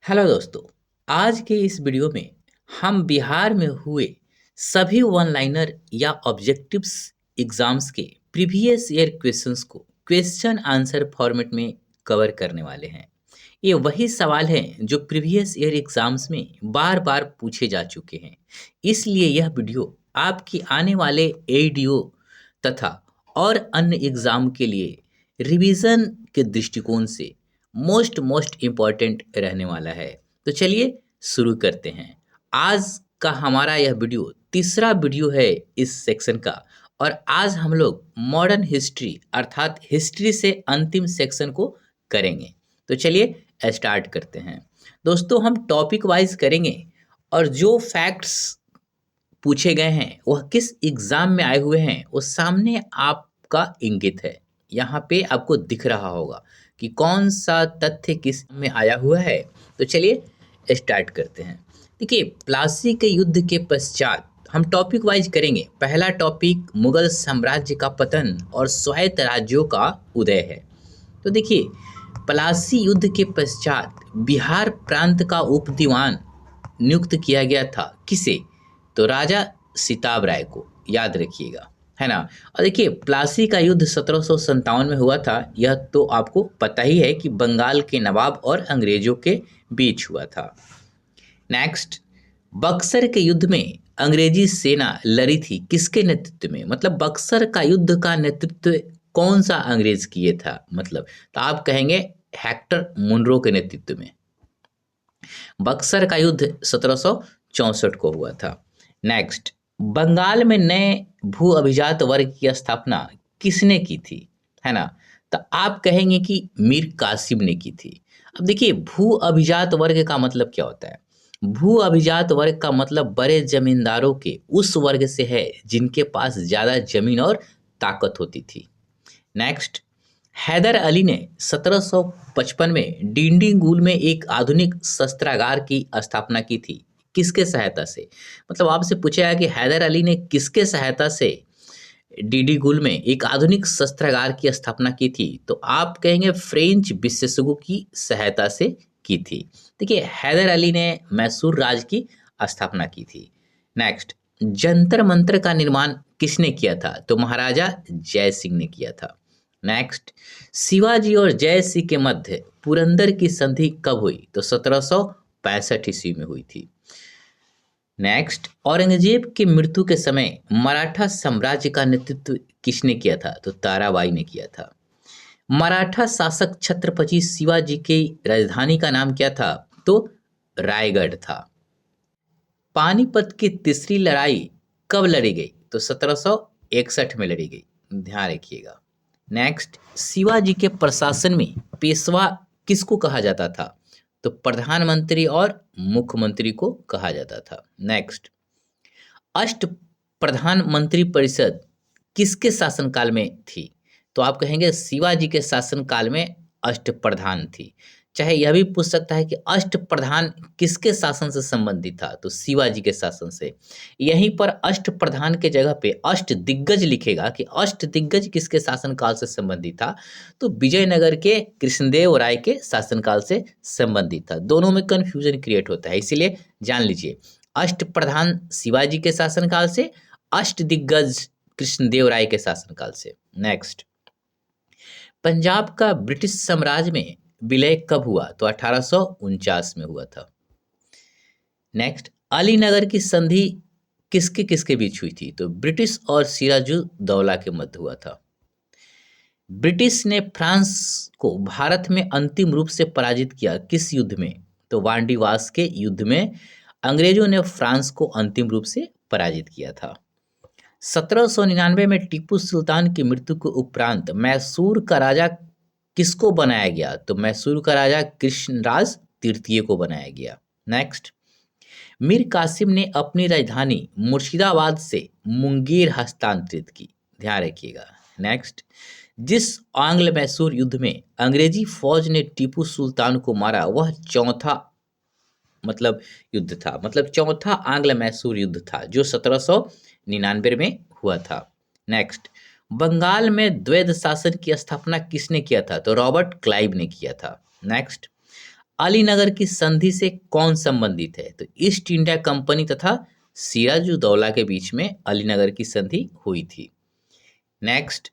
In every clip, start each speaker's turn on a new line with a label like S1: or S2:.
S1: Hello दोस्तों। आज के इस वीडियो में हम बिहार में हुए सभी वन लाइनर या ऑब्जेक्टिव्स एग्जाम्स के प्रीवियस ईयर क्वेश्चंस को क्वेश्चन आंसर फॉर्मेट में कवर करने वाले हैं। ये वही सवाल हैं जो प्रीवियस ईयर एग्जाम्स में बार बार पूछे जा चुके हैं। इसलिए यह वीडियो आपकी आने वाले एडीओ तथा और अन्य एग्जाम के लिए रिवीजन के दृष्टिकोण से मोस्ट इम्पॉर्टेंट रहने वाला है। तो चलिए शुरू करते हैं। आज का हमारा यह वीडियो तीसरा वीडियो है इस सेक्शन का, और आज हम लोग मॉडर्न हिस्ट्री अर्थात हिस्ट्री से अंतिम सेक्शन को करेंगे। तो चलिए स्टार्ट करते हैं। दोस्तों, हम टॉपिक वाइज करेंगे और जो फैक्ट्स पूछे गए हैं वह किस एग्जाम में आए हुए हैं वो सामने आपका इंगित है। यहाँ पे आपको दिख रहा होगा कि कौन सा तथ्य किस में आया हुआ है। तो चलिए स्टार्ट करते हैं। देखिए, प्लासी के युद्ध के पश्चात हम टॉपिक वाइज करेंगे। पहला टॉपिक मुगल साम्राज्य का पतन और स्वायत्त राज्यों का उदय है। तो देखिए, प्लासी युद्ध के पश्चात बिहार प्रांत का उप दीवान नियुक्त किया गया था। किसे? तो राजा सिताब राय को, याद रखिएगा, है ना। और देखिए, प्लासी का युद्ध 1757 में हुआ था। यह तो आपको पता ही है कि बंगाल के नवाब और अंग्रेजों के बीच हुआ था। नेक्स्ट, बक्सर के युद्ध में अंग्रेजी सेना लड़ी थी किसके नेतृत्व में? मतलब बक्सर का युद्ध का नेतृत्व कौन सा अंग्रेज किए था? मतलब तो आप कहेंगे हेक्टर मुनरो के नेतृत्व में। बक्सर का युद्ध 1764 को हुआ था। नेक्स्ट, बंगाल में नए भू अभिजात वर्ग की स्थापना किसने की थी? है ना। तो आप कहेंगे कि मीर कासिम ने की थी। अब देखिए, भू अभिजात वर्ग का मतलब क्या होता है? भू अभिजात वर्ग का मतलब बड़े जमींदारों के उस वर्ग से है जिनके पास ज्यादा जमीन और ताकत होती थी। नेक्स्ट, हैदर अली ने 1755 में डिंडीगुल में एक आधुनिक शस्त्रागार की स्थापना की थी। किसके सहायता से? मतलब आपसे पूछा है कि हैदर अली ने किसके सहायता से डिंडीगुल में एक आधुनिक शस्त्रागार की स्थापना की थी? तो आप कहेंगे फ्रेंच विशेषज्ञों की सहायता से की थी। देखिए, हैदर अली ने मैसूर राज की स्थापना की थी। नेक्स्ट, जंतर मंतर का निर्माण किसने किया था? तो महाराजा जय सिंह ने किया था। नेक्स्ट, शिवाजी और जय सिंह के मध्य पुरंदर की संधि कब हुई? तो 1765 ईस्वी में हुई थी। नेक्स्ट, औरंगजेब की मृत्यु के समय मराठा साम्राज्य का नेतृत्व किसने किया था? तो ताराबाई ने किया था। मराठा शासक छत्रपति शिवाजी की राजधानी का नाम क्या था? तो रायगढ़ था। पानीपत की तीसरी लड़ाई कब लड़ी गई? तो 1761 में लड़ी गई, ध्यान रखिएगा। नेक्स्ट, शिवाजी के प्रशासन में पेशवा किसको कहा जाता था? तो प्रधानमंत्री और मुख्यमंत्री को कहा जाता था। नेक्स्ट, अष्ट प्रधानमंत्री परिषद किसके शासनकाल में थी? तो आप कहेंगे शिवाजी के शासनकाल में अष्ट प्रधान थी। चाहे यह भी पूछ सकता है कि अष्ट प्रधान किसके शासन से संबंधित था? तो शिवाजी के शासन से। यहीं पर अष्ट प्रधान के जगह पे अष्ट दिग्गज लिखेगा कि अष्ट दिग्गज किसके शासनकाल से संबंधित था? तो विजयनगर के कृष्णदेव राय के शासनकाल से संबंधित था। दोनों में कंफ्यूजन क्रिएट होता है, इसीलिए जान लीजिए, अष्ट प्रधान शिवाजी के शासनकाल से, अष्ट दिग्गज कृष्णदेव राय के शासनकाल से। नेक्स्ट, पंजाब का ब्रिटिश साम्राज्य में विलय कब हुआ? तो 1849 में हुआ था। नेक्स्ट, अलीनगर की संधि किसके किसके बीच हुई थी? तो ब्रिटिश और सिराजुद्दौला के मध्य हुआ था। ब्रिटिश ने फ्रांस को भारत में अंतिम रूप से पराजित किया किस युद्ध में? तो वांडीवास के युद्ध में अंग्रेजों ने फ्रांस को अंतिम रूप से पराजित किया था। 1799 में टीपू सुल्तान की मृत्यु के उपरांत मैसूर का राजा किसको बनाया गया? तो मैसूर का राजा कृष्णराज तृतीय को बनाया गया। नेक्स्ट, मीर कासिम ने अपनी राजधानी मुर्शिदाबाद से मुंगेर हस्तांतरित की, ध्यान रखिएगा। नेक्स्ट, जिस आंग्ल मैसूर युद्ध में अंग्रेजी फौज ने टीपू सुल्तान को मारा वह चौथा मतलब युद्ध था, मतलब चौथा आंग्ल मैसूर युद्ध था जो 1799 में हुआ था। नेक्स्ट, बंगाल में द्वैध शासन की स्थापना किसने किया था? तो रॉबर्ट क्लाइव ने किया था। नेक्स्ट, अलीनगर की संधि से कौन संबंधित है? तो ईस्ट इंडिया कंपनी तथा सिराजुद्दौला के बीच में अलीनगर की संधि हुई थी। नेक्स्ट,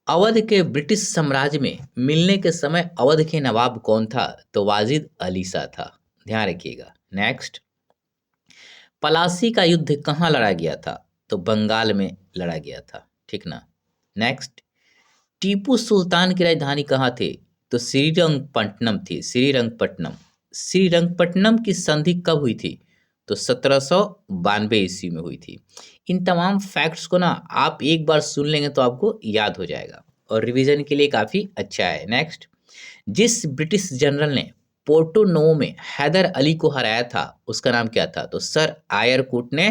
S1: अवध के ब्रिटिश साम्राज्य में मिलने के समय अवध के नवाब कौन था? तो वाजिद अली शाह था, ध्यान रखिएगा। नेक्स्ट, पलासी का युद्ध कहाँ लड़ा गया था? तो बंगाल में लड़ा गया था, ठीक ना। नेक्स्ट, टीपू सुल्तान की राजधानी कहाँ थी? तो श्रीरंगपट्टनम थी, श्रीरंगपट्टनम। श्रीरंगपट्टनम की संधि कब हुई थी? तो 1792 ईस्वी में हुई थी। इन तमाम फैक्ट्स को ना आप एक बार सुन लेंगे तो आपको याद हो जाएगा और रिवीजन के लिए काफ़ी अच्छा है। नेक्स्ट, जिस ब्रिटिश जनरल ने पोर्टो नोवो में हैदर अली को हराया था उसका नाम क्या था? तो सर आयरकुट ने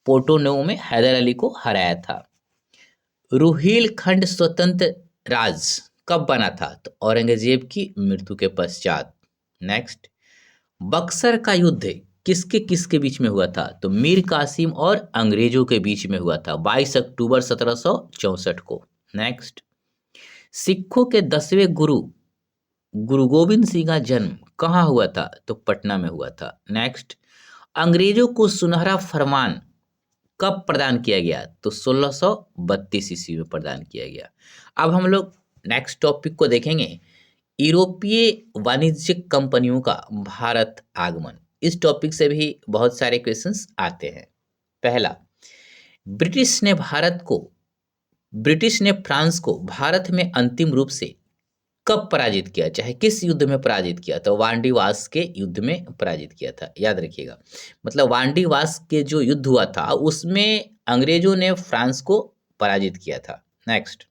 S1: पोर्टो नोवो में हैदर अली को हराया था। रुहेलखंड स्वतंत्र राज कब बना था? तो औरंगजेब की मृत्यु के पश्चात। नेक्स्ट, बक्सर का युद्ध किसके किसके बीच में हुआ था? तो मीर कासिम और अंग्रेजों के बीच में हुआ था 22 अक्टूबर 1764 को। नेक्स्ट, सिखों के 10वें गुरु गुरु गोविंद सिंह का जन्म कहाँ हुआ था? तो पटना में हुआ था। नेक्स्ट, अंग्रेजों को सुनहरा फरमान कब प्रदान किया गया? तो 1632 ईस्वी में प्रदान किया गया। अब हम लोग नेक्स्ट टॉपिक को देखेंगे, यूरोपीय वाणिज्यिक कंपनियों का भारत आगमन। इस टॉपिक से भी बहुत सारे क्वेश्चंस आते हैं। पहला, ब्रिटिश ने फ्रांस को भारत में अंतिम रूप से कब पराजित किया, चाहे किस युद्ध में पराजित किया? तो वांडीवास के युद्ध में पराजित किया था, याद रखिएगा। मतलब वांडीवास के जो युद्ध हुआ था उसमें अंग्रेजों ने फ्रांस को पराजित किया था। नेक्स्ट,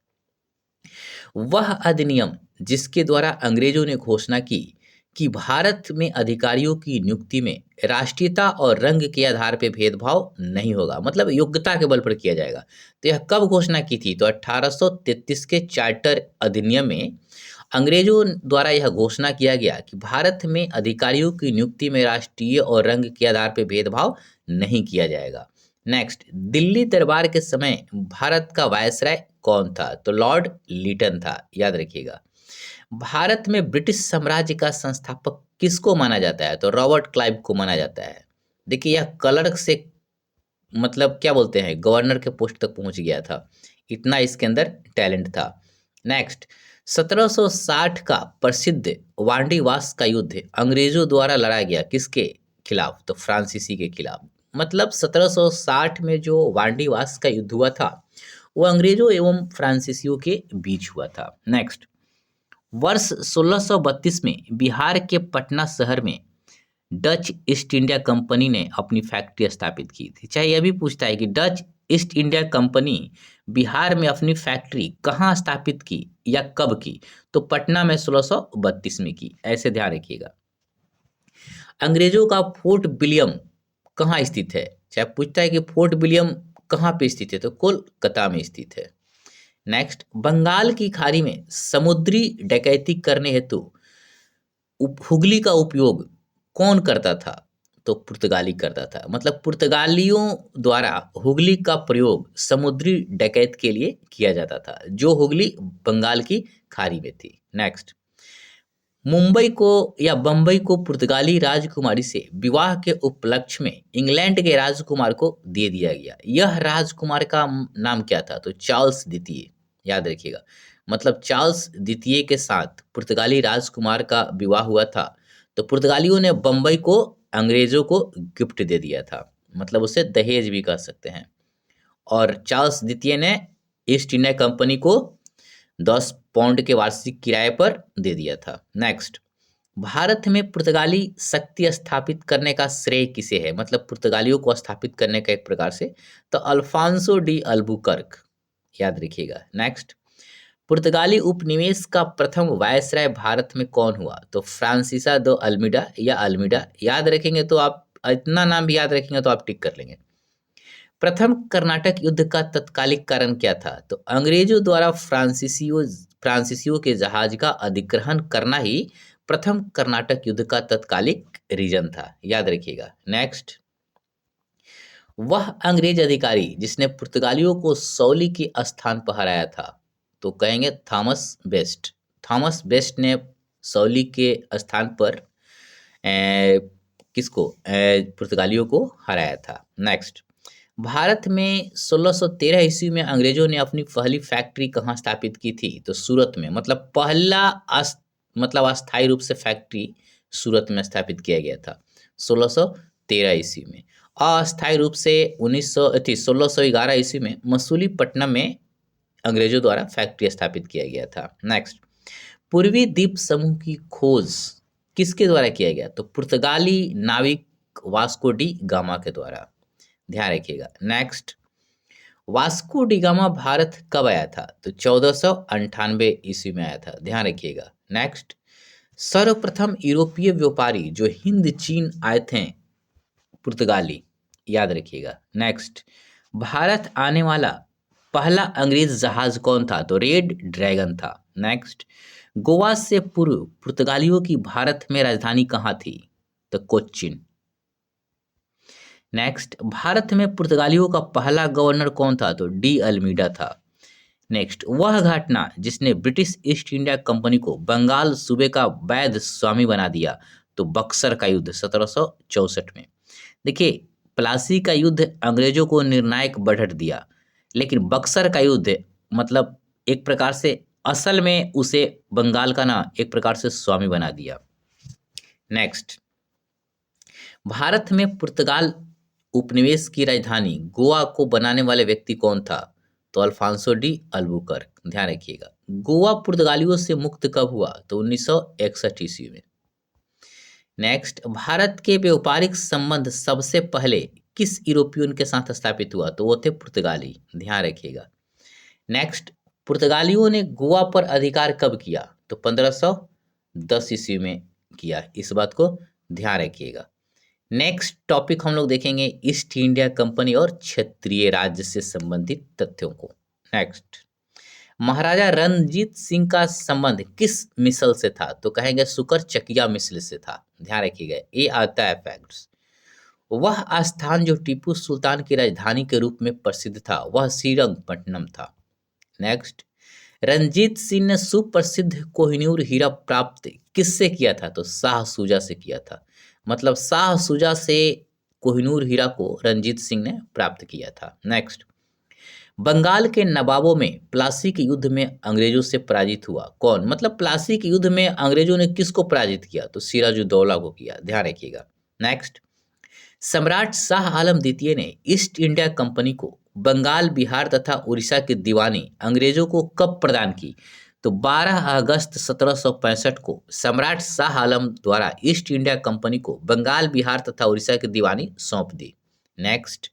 S1: वह अधिनियम जिसके द्वारा अंग्रेजों ने घोषणा की कि भारत में अधिकारियों की नियुक्ति में राष्ट्रीयता और रंग के आधार पर भेदभाव नहीं होगा, मतलब योग्यता के बल पर किया जाएगा। तो यह कब घोषणा की थी? तो 1833 के चार्टर अधिनियम में अंग्रेजों द्वारा यह घोषणा किया गया कि भारत में अधिकारियों की नियुक्ति में राष्ट्रीय और रंग के आधार पर भेदभाव नहीं किया जाएगा। नेक्स्ट, दिल्ली दरबार के समय भारत का वायसराय कौन था? तो लॉर्ड लिटन था, याद रखिएगा। भारत में ब्रिटिश साम्राज्य का संस्थापक किसको माना जाता है? तो रॉबर्ट क्लाइव को माना जाता है। देखिए, यह क्लर्क से मतलब क्या बोलते हैं, गवर्नर के पोस्ट तक पहुंच गया था, इतना इसके अंदर टैलेंट था। नेक्स्ट, 1760 का प्रसिद्ध वांडीवास का युद्ध अंग्रेजों द्वारा लड़ा गया किसके खिलाफ? तो फ्रांसीसी के खिलाफ। मतलब 1760 में जो वांडीवास का युद्ध हुआ था वो अंग्रेजों एवं फ्रांसीसियों के बीच हुआ था। नेक्स्ट, वर्ष 1632 में बिहार के पटना शहर में डच ईस्ट इंडिया कंपनी ने अपनी फैक्ट्री स्थापित की थी। चाहे यह भी पूछता है कि Dutch east India company Bihar में अपनी फैक्ट्री कहाँ स्थापित की या कब की? तो पटना में 1632 में की, ऐसे ध्यान रखिएगा। अंग्रेजों का फोर्ट विलियम कहाँ स्थित है? चाहे पूछता है कि फोर्ट विलियम कहाँ पे स्थित है? तो कोलकाता में स्थित है। नेक्स्ट, बंगाल की खाड़ी में समुद्री डकैती करने हेतु हुगली का उपयोग कौन करता था? तो पुर्तगाली करता था। मतलब पुर्तगालियों द्वारा हुगली का प्रयोग समुद्री डकैत के लिए किया जाता था, जो हुगली बंगाल की खाड़ी में थी। नेक्स्ट, मुंबई को या बंबई को पुर्तगाली राजकुमारी से विवाह के उपलक्ष्य में इंग्लैंड के राजकुमार को दे दिया गया। यह राजकुमार का नाम क्या था? तो चार्ल्स द्वितीय, याद रखिएगा। मतलब चार्ल्स द्वितीय के साथ पुर्तगाली राजकुमार का विवाह हुआ था, तो पुर्तगालियों ने बंबई को अंग्रेजों को गिफ्ट दे दिया था, मतलब उसे दहेज भी कह सकते हैं। और चार्ल्स द्वितीय ने ईस्ट इंडिया कंपनी को 10 पाउंड के वार्षिक किराए पर दे दिया था। नेक्स्ट, भारत में पुर्तगाली शक्ति स्थापित करने का श्रेय किसे है? मतलब पुर्तगालियों को स्थापित करने का एक प्रकार से, तो अल्फांसो डी अल्बुकर्क, याद रखिएगा। नेक्स्ट, पुर्तगाली उपनिवेश का प्रथम वायसराय भारत में कौन हुआ? तो फ्रांसिसा दो अल्मीडा या अल्मीडा, याद रखेंगे तो आप इतना नाम भी याद रखेंगे तो आप टिक कर लेंगे। प्रथम कर्नाटक युद्ध का तत्कालिक कारण क्या था? तो अंग्रेजों द्वारा फ्रांसीसियों के जहाज का अधिग्रहण करना ही प्रथम कर्नाटक युद्ध का तत्कालिक रीजन था, याद रखिएगा। नेक्स्ट, वह अंग्रेज अधिकारी जिसने पुर्तगालियों को सौली के स्थान पर हराया था, तो कहेंगे थॉमस बेस्ट। थॉमस बेस्ट ने सौली के स्थान पर किसको पुर्तगालियों को हराया था। नेक्स्ट, भारत में 1613 ईस्वी में अंग्रेजों ने अपनी पहली फैक्ट्री कहाँ स्थापित की थी? तो सूरत में। मतलब पहला मतलब अस्थायी रूप से फैक्ट्री सूरत में स्थापित किया गया था 1613 ईस्वी में। अस्थायी रूप से 1611 ईस्वी में मसूलीपट्टनम में अंग्रेजों द्वारा फैक्ट्री स्थापित किया गया था। नेक्स्ट, पूर्वी द्वीप समूह की खोज किसके द्वारा किया गया? तो पुर्तगाली नाविक वास्को डी गामा के द्वारा। ध्यान रखिएगा। Next, Vasco D gamma Bharat कब आया था? तो 1498 ईस्वी में आया था। ध्यान रखिएगा। नेक्स्ट, सर्वप्रथम यूरोपीय व्यापारी जो हिंद चीन आए थे पुर्तगाली, याद रखिएगा। नेक्स्ट, भारत आने वाला पहला अंग्रेज जहाज कौन था? तो रेड ड्रैगन था। नेक्स्ट, गोवा से पूर्व पुर्तगालियों की भारत में राजधानी कहाँ थी? तो कोच्चिन। नेक्स्ट, भारत में पुर्तगालियों का पहला गवर्नर कौन था? तो डी अल्मीडा था। नेक्स्ट, वह घटना जिसने ब्रिटिश ईस्ट इंडिया कंपनी को बंगाल सूबे का वैध स्वामी बना दिया? तो बक्सर का युद्ध 1764 में। देखिए, प्लासी का युद्ध अंग्रेजों को निर्णायक बढ़त दिया, लेकिन बक्सर का युद्ध मतलब एक प्रकार से असल में उसे बंगाल का ना एक प्रकार से स्वामी बना दिया। नेक्स्ट, भारत में पुर्तगाल उपनिवेश की राजधानी गोवा को बनाने वाले व्यक्ति कौन था? तो अल्फांसो डी अल्बुकर्क। ध्यान रखिएगा। गोवा पुर्तगालियों से मुक्त कब हुआ? तो 1961 ईस्वी में। नेक्स्ट, भारत के व्यापारिक संबंध सबसे पहले किस यूरोपियन के साथ स्थापित हुआ? तो वो थे पुर्तगाली। ध्यान रखिएगा। नेक्स्ट, पुर्तगालियों ने गोवा पर अधिकार कब किया? तो 1510 ईस्वी में किया। इस बात को ध्यान रखिएगा। नेक्स्ट टॉपिक हम लोग देखेंगे ईस्ट इंडिया कंपनी और क्षेत्रीय राज्य से संबंधित तथ्यों को। नेक्स्ट, महाराजा रणजीत सिंह का संबंध किस मिसल से था? तो कहेंगे सुकर चकिया मिसल से था। ध्यान रखिएगा, ये आता है फैक्ट्स। वह स्थान जो टीपू सुल्तान की राजधानी के रूप में प्रसिद्ध था वह श्रीरंगपट्टनम था। नेक्स्ट, रंजीत सिंह ने सुप्रसिद्ध कोहिनूर हीरा प्राप्त किससे किया था? तो शाह सूजा से किया था। मतलब शाह सूजा से कोहिनूर हीरा को रंजीत सिंह ने प्राप्त किया था। नेक्स्ट, बंगाल के नवाबों में प्लासी के युद्ध में अंग्रेजों से पराजित हुआ कौन? मतलब प्लासी के युद्ध में अंग्रेजों ने किसको पराजित किया? तो सिराजुद्दौला को किया। ध्यान रखिएगा। नेक्स्ट, सम्राट शाह आलम द्वितीय ने ईस्ट इंडिया कंपनी को बंगाल, बिहार तथा उड़ीसा की दीवानी अंग्रेजों को कब प्रदान की? तो 12 अगस्त 1765 को सम्राट शाह आलम द्वारा ईस्ट इंडिया कंपनी को बंगाल, बिहार तथा उड़ीसा की दीवानी सौंप दी। नेक्स्ट,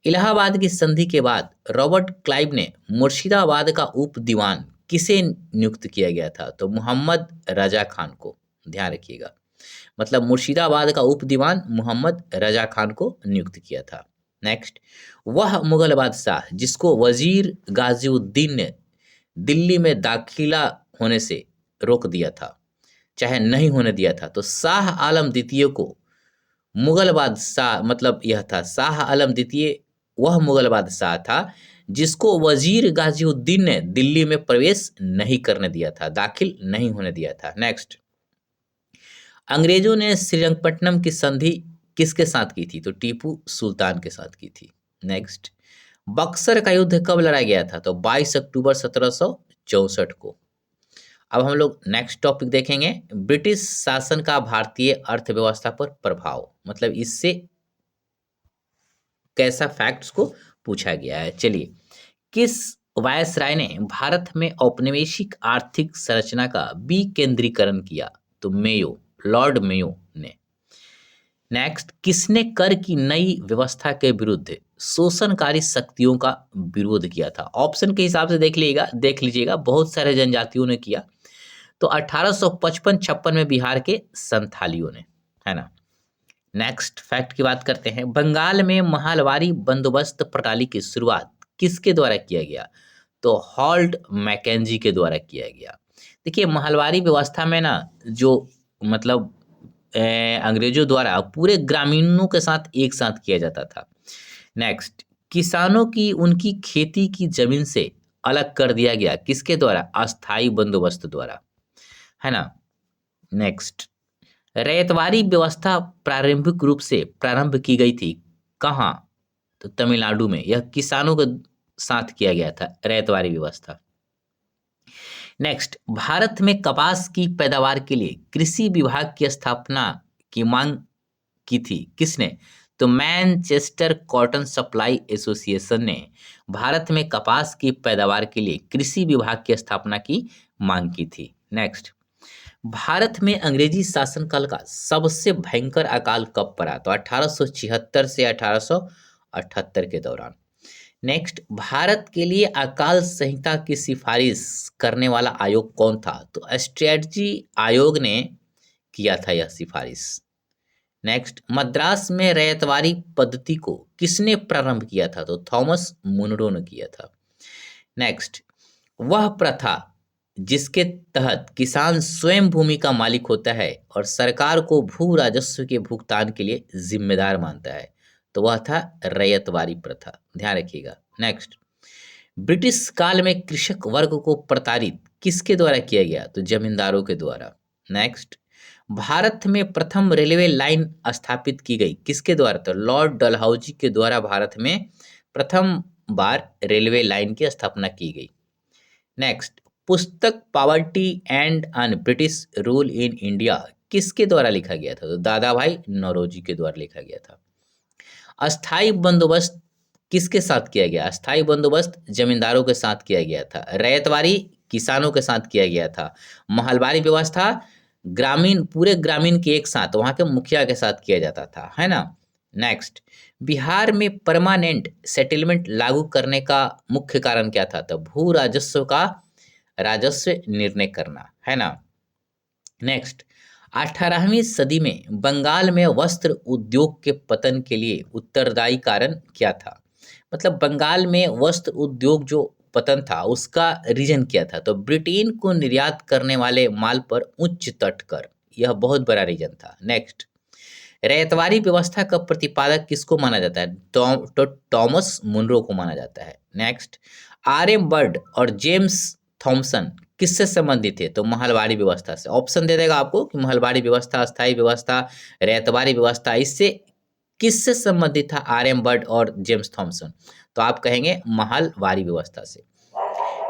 S1: इलाहाबाद की संधि के बाद रॉबर्ट क्लाइव ने मुर्शिदाबाद का उप दीवान किसे नियुक्त किया गया था? तो मोहम्मद रजा खान को। ध्यान रखिएगा। मतलब मुर्शिदाबाद का उप दीवान मोहम्मद रजा खान को नियुक्त किया था। नेक्स्ट, वह मुगल बादशाह जिसको वजीर गाजीउद्दीन ने दिल्ली में दाखिला होने से रोक दिया था, चाहे नहीं होने दिया था, तो शाह आलम द्वितीय को मुगल बादशाह मतलब यह था शाह आलम द्वितीय वह मुगल बादशाह था जिसको वजीर गाजीउद्दीन ने दिल्ली में प्रवेश नहीं करने दिया था, दाखिल नहीं होने दिया था। नेक्स्ट, अंग्रेजों ने श्रीरंगपट्टनम की संधि किसके साथ की थी? तो टीपू सुल्तान के साथ की थी। नेक्स्ट, बक्सर का युद्ध कब लड़ा गया था? तो 22 अक्टूबर 1764 को। अब हम लोग नेक्स्ट टॉपिक देखेंगे ब्रिटिश शासन का भारतीय अर्थव्यवस्था पर प्रभाव। मतलब इससे कैसा फैक्ट्स को पूछा गया है। चलिए, किस वायसराय ने भारत में औपनिवेशिक आर्थिक संरचना का विकेंद्रीकरण किया? तो मेयो, लॉर्ड मेयो ने। नेक्स्ट, किसने कर की नई व्यवस्था के विरुद्ध शोषणकारी शक्तियों का विरोध किया था? ऑप्शन के हिसाब से देख लीजिएगा, बहुत सारे जनजातियों ने किया। तो 1855-56 में बिहार के संथालियों ने, है ना। नेक्स्ट फैक्ट की बात करते हैं। बंगाल में महलवारी बंदोबस्त प्रणाली की शुरुआत किसके द्वारा किया गया? तो हॉल्ट मैकेंजी के द्वारा किया गया। देखिए, महलवारी व्यवस्था में ना जो मतलब अंग्रेजों द्वारा पूरे ग्रामीणों के साथ एक साथ किया जाता था। नेक्स्ट, किसानों की उनकी खेती की जमीन से अलग कर दिया गया किसके द्वारा? अस्थाई बंदोबस्त द्वारा, है ना। नेक्स्ट, रैयतवाड़ी व्यवस्था प्रारंभिक रूप से प्रारंभ की गई थी कहाँ? तो तमिलनाडु में। यह किसानों के साथ किया गया था रैयतवाड़ी व्यवस्था। नेक्स्ट, भारत में कपास की पैदावार के लिए कृषि विभाग की स्थापना की मांग की थी किसने? तो मैनचेस्टर कॉटन सप्लाई एसोसिएशन ने भारत में कपास की पैदावार के लिए कृषि विभाग की स्थापना की मांग की थी। नेक्स्ट, भारत में अंग्रेजी शासनकाल का सबसे भयंकर अकाल कब पड़ा? तो 1876 से 1878 के दौरान। नेक्स्ट, भारत के लिए अकाल संहिता की सिफारिश करने वाला आयोग कौन था? तो स्ट्रेटजी आयोग ने किया था यह सिफारिश। नेक्स्ट, मद्रास में रैयतवाड़ी पद्धति को किसने प्रारंभ किया था? तो थॉमस मुनरो ने किया था। नेक्स्ट, वह प्रथा जिसके तहत किसान स्वयं भूमि का मालिक होता है और सरकार को भू राजस्व के भुगतान के लिए जिम्मेदार मानता है, तो वह था रैयतवाड़ी प्रथा, ध्यान रखिएगा। नेक्स्ट, ब्रिटिश काल में कृषक वर्ग को प्रताड़ित किसके द्वारा किया गया? तो जमींदारों के द्वारा। नेक्स्ट, भारत में प्रथम रेलवे लाइन स्थापित की गई किसके द्वारा? तो लॉर्ड डलहौजी के द्वारा भारत में प्रथम बार रेलवे लाइन की स्थापना की गई। नेक्स्ट, पुस्तक poverty and un British rule in India किसके द्वारा लिखा गया था? तो दादा भाई नौरोजी के द्वारा लिखा गया था। अस्थाई बंदोबस्त किसके साथ किया गया? अस्थाई बंदोबस्त जमींदारों के साथ किया गया था। रैयतवाड़ी किसानों के साथ किया गया था। महलबारी व्यवस्था ग्रामीण, पूरे ग्रामीण के एक साथ, वहां के मुखिया के साथ किया जाता था, है ना। नेक्स्ट, बिहार में परमानेंट सेटलमेंट लागू करने का मुख्य कारण क्या था? तो भू राजस्व का राजस्व निर्णय करना, है ना। नेक्स्ट, 18वीं सदी में बंगाल में वस्त्र उद्योग के पतन के लिए उत्तरदायी कारण क्या था? मतलब बंगाल में वस्त्र उद्योग जो पतन था उसका रीजन क्या था? तो ब्रिटेन को निर्यात करने वाले माल पर उच्च तट कर, यह बहुत बड़ा रीजन था। नेक्स्ट, रैयतवाड़ी व्यवस्था का प्रतिपादक किसको माना जाता है? तो टॉमस मुनरो को माना जाता है। नेक्स्ट, आर एम बर्ड और जेम्स थॉमसन किससे संबंधित थे? तो महलबारी व्यवस्था से। ऑप्शन दे देगा आपको कि महलबारी व्यवस्था, अस्थाई व्यवस्था, रैयतवाड़ी व्यवस्था, इससे किससे संबंधित था आर एम बर्ड और जेम्स थॉमसन? तो आप कहेंगे महलबारी व्यवस्था से।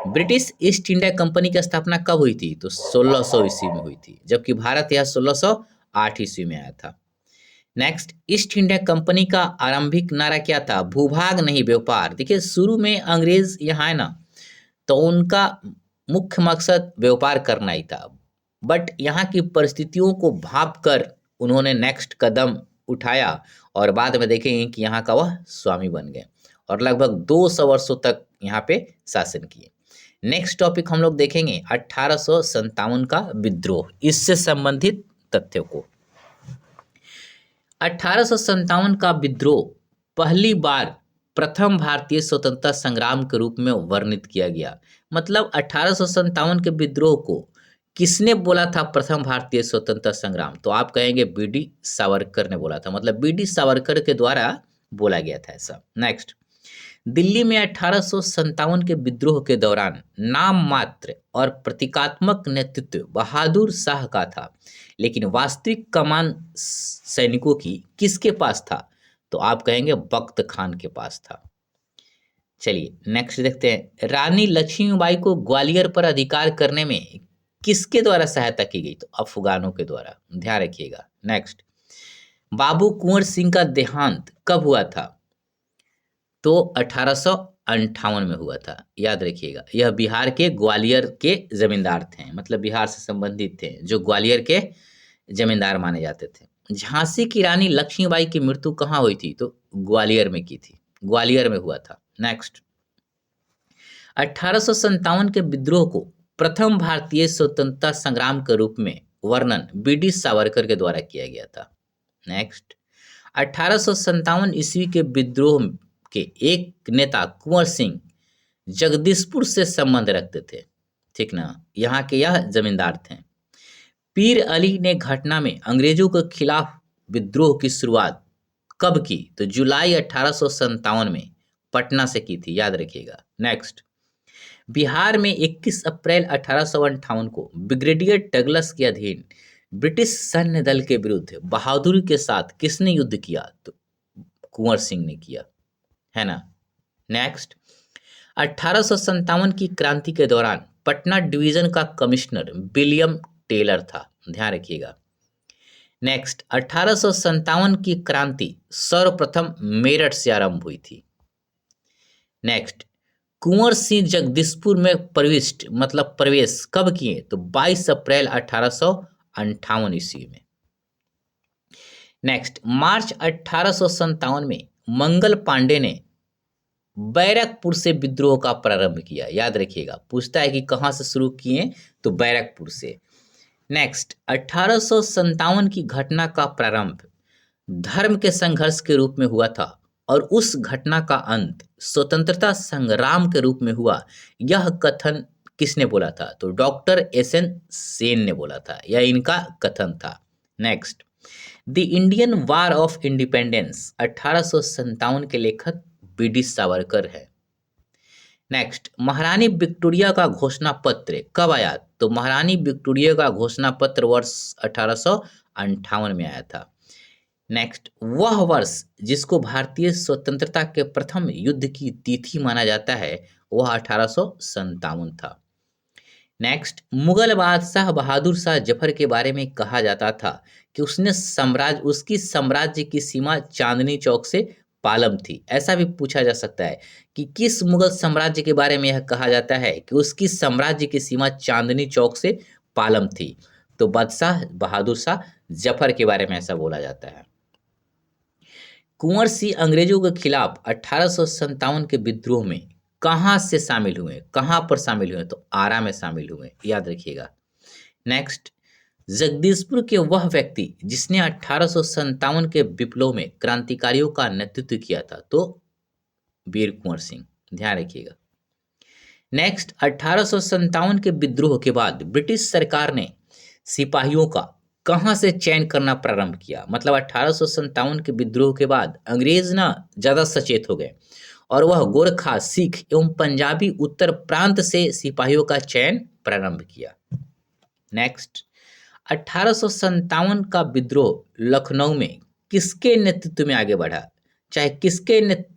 S1: ब्रिटिश ईस्ट इंडिया कंपनी की स्थापना कब हुई थी? तो 1600 ईस्वी में हुई थी, जबकि भारत यह 1608 ईस्वी में आया था। नेक्स्ट, ईस्ट इंडिया कंपनी का आरंभिक नारा क्या था? भूभाग नहीं व्यापार। देखिए शुरू में अंग्रेज यहाँ है ना, तो उनका मुख्य मकसद व्यापार करना ही था, बट यहाँ की परिस्थितियों को भाप कर उन्होंने नेक्स्ट कदम उठाया और बाद में देखेंगे कि यहाँ का वह स्वामी बन गए और लगभग 200 वर्षों तक यहाँ पे शासन किए। नेक्स्ट टॉपिक हम लोग देखेंगे 1857 का विद्रोह, इससे संबंधित तथ्यों को। 1857 का विद्रोह पहली बार प्रथम भारतीय स्वतंत्रता संग्राम के रूप में वर्णित किया गया। मतलब 1857 के विद्रोह को किसने बोला था प्रथम भारतीय स्वतंत्रता संग्राम? तो आप कहेंगे बी डी सावरकर ने बोला था, मतलब बी डी सावरकर के द्वारा बोला गया था ऐसा। नेक्स्ट, दिल्ली में 1857 के विद्रोह के दौरान नाम मात्र और प्रतीकात्मक नेतृत्व बहादुर शाह का था, लेकिन वास्तविक कमान सैनिकों की किसके पास था? तो आप कहेंगे बख्त खान के पास था। चलिए नेक्स्ट देखते हैं, रानी लक्ष्मीबाई को ग्वालियर पर अधिकार करने में किसके द्वारा सहायता की गई? तो अफगानों के द्वारा, ध्यान रखिएगा। नेक्स्ट, बाबू कुंवर सिंह का देहांत कब हुआ था? तो 1858 में हुआ था, याद रखिएगा। यह बिहार के ग्वालियर के जमींदार थे, मतलब बिहार से संबंधित थे, जो ग्वालियर के जमींदार माने जाते थे। झांसी की रानी लक्ष्मीबाई की मृत्यु कहाँ हुई थी? तो ग्वालियर में की थी, ग्वालियर में हुआ था। नेक्स्ट, 1857 के विद्रोह को प्रथम भारतीय स्वतंत्रता संग्राम के रूप में वर्णन बी डी सावरकर के द्वारा किया गया था। नेक्स्ट, 1857 ईस्वी के विद्रोह के एक नेता कुंवर सिंह जगदीशपुर से संबंध रखते थे, ठीक ना, यहाँ के यह जमींदार थे। पीर अली ने घटना में अंग्रेजों के खिलाफ विद्रोह की शुरुआत कब की? तो जुलाई 1857 में पटना से की थी, याद रखिएगा। नेक्स्ट, बिहार में 21 अप्रैल 1858 को ब्रिगेडियर डगलस के अधीन ब्रिटिश सैन्य दल के विरुद्ध बहादुरी के साथ किसने युद्ध किया? तो कुंवर सिंह ने किया, है ना। नेक्स्ट, 1857 की क्रांति के दौरान पटना डिवीजन का कमिश्नर विलियम टेलर था, ध्यान रखिएगा। नेक्स्ट, 1857 की क्रांति सर्वप्रथम मेरठ से आरंभ हुई थी। नेक्स्ट, कुंवर सिंह जगदीशपुर में प्रवेश कब किए? तो 22 अप्रैल 1858 ईस्वी में। नेक्स्ट, मार्च 1857 में मंगल पांडे ने बैरकपुर से विद्रोह का प्रारंभ किया, याद रखिएगा, पूछता है कि कहाँ से शुरू किए, तो बैरकपुर से। नेक्स्ट, 1857 की घटना का प्रारंभ धर्म के संघर्ष के रूप में हुआ था और उस घटना का अंत स्वतंत्रता संग्राम के रूप में हुआ, यह कथन किसने बोला था? तो डॉक्टर एस.एन. सेन ने बोला था, यह इनका कथन था। Next, the Indian war of independence 1857 के लेखक बी.डी. सावरकर है। नेक्स्ट, महारानी विक्टोरिया का घोषणा पत्र कब आया? तो महारानी विक्टोरिया का घोषणा पत्र वर्ष 1858 में आया था। नेक्स्ट, वह वर्ष जिसको भारतीय स्वतंत्रता के प्रथम युद्ध की तिथि माना जाता है, वह 1857 था। नेक्स्ट, मुगल बादशाह बहादुर शाह जफर के बारे में कहा जाता था कि उसकी साम्राज्य की सीमा चांदनी चौक से पालम थी। ऐसा भी पूछा जा सकता है कि किस मुगल साम्राज्य के बारे में यह कहा जाता है कि उसकी साम्राज्य की सीमा चांदनी चौक से पालम थी? तो बादशाह बहादुर शाह जफर के बारे में ऐसा बोला जाता है। कुंवर सिंह अंग्रेजों के खिलाफ 1857 के विद्रोह में कहाँ से शामिल हुए, कहाँ पर शामिल हुए? तो आरा में शामिल हुए, याद रखिएगा। नेक्स्ट, जगदीशपुर के वह व्यक्ति जिसने 1857 के विप्लव में क्रांतिकारियों का नेतृत्व किया था, तो वीर कुंवर सिंह, ध्यान रखिएगा। नेक्स्ट, 1857 के विद्रोह के बाद ब्रिटिश सरकार ने सिपाहियों का कहाँ से चयन करना प्रारंभ किया? मतलब 1857 के विद्रोह के बाद अंग्रेज ना ज़्यादा सचेत हो गए और वह गोरखा, सिख एवं पंजाबी उत्तर प्रांत से सिपाहियों का चयन प्रारंभ किया। नेक्स्ट, 1857 का विद्रोह लखनऊ में किसके नेतृत्व में आगे बढ़ा?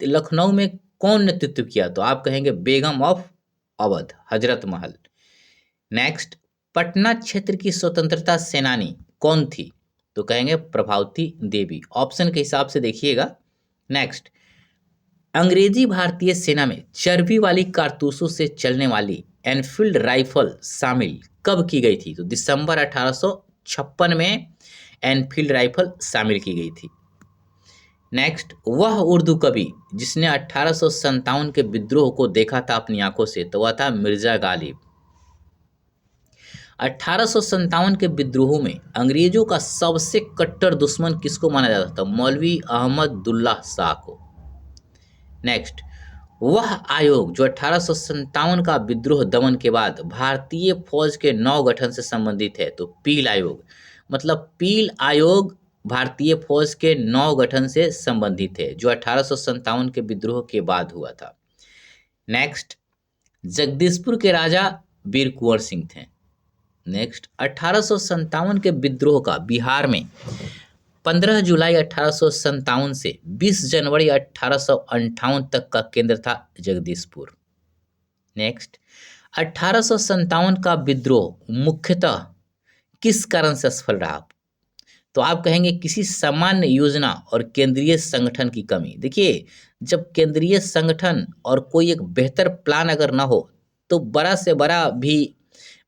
S1: लखनऊ में कौन नेतृत्व किया? तो आप कहेंगे बेगम ऑफ अवध, हजरत महल। नेक्स्ट, पटना क्षेत्र की स्वतंत्रता सेनानी कौन थी? तो कहेंगे प्रभावती देवी, ऑप्शन के हिसाब से देखिएगा। नेक्स्ट, अंग्रेजी भारतीय सेना में चर्बी वाली कारतूसों से चलने वाली एनफील्ड राइफल शामिल कब की गई थी? तो दिसंबर 1856 में एनफील्ड राइफल शामिल की गई थी। नेक्स्ट, वह उर्दू कवि जिसने 1857 के विद्रोह को देखा था अपनी आंखों से, तो वह था मिर्जा गालिब। 1857 के विद्रोह में अंग्रेजों का सबसे कट्टर दुश्मन किसको माना जाता था? मौलवी अहमदुल्ला शाह को। नेक्स्ट, वह आयोग जो 1857 का विद्रोह दमन के बाद भारतीय फौज के नव गठन से संबंधित है, तो पील आयोग, मतलब पील आयोग भारतीय फौज के नव गठन से संबंधित है, जो 1857 के विद्रोह के बाद हुआ था। नेक्स्ट, जगदीशपुर के राजा वीर कुंवर सिंह थे। नेक्स्ट, 1857 के विद्रोह का बिहार में 15 जुलाई 1857 से 20 जनवरी 1858 तक का केंद्र था जगदीशपुर। नेक्स्ट, 1857 का विद्रोह मुख्यतः किस कारण से असफल रहा? तो आप कहेंगे किसी सामान्य योजना और केंद्रीय संगठन की कमी। देखिए, जब केंद्रीय संगठन और कोई एक बेहतर प्लान अगर ना हो, तो बड़ा से बड़ा भी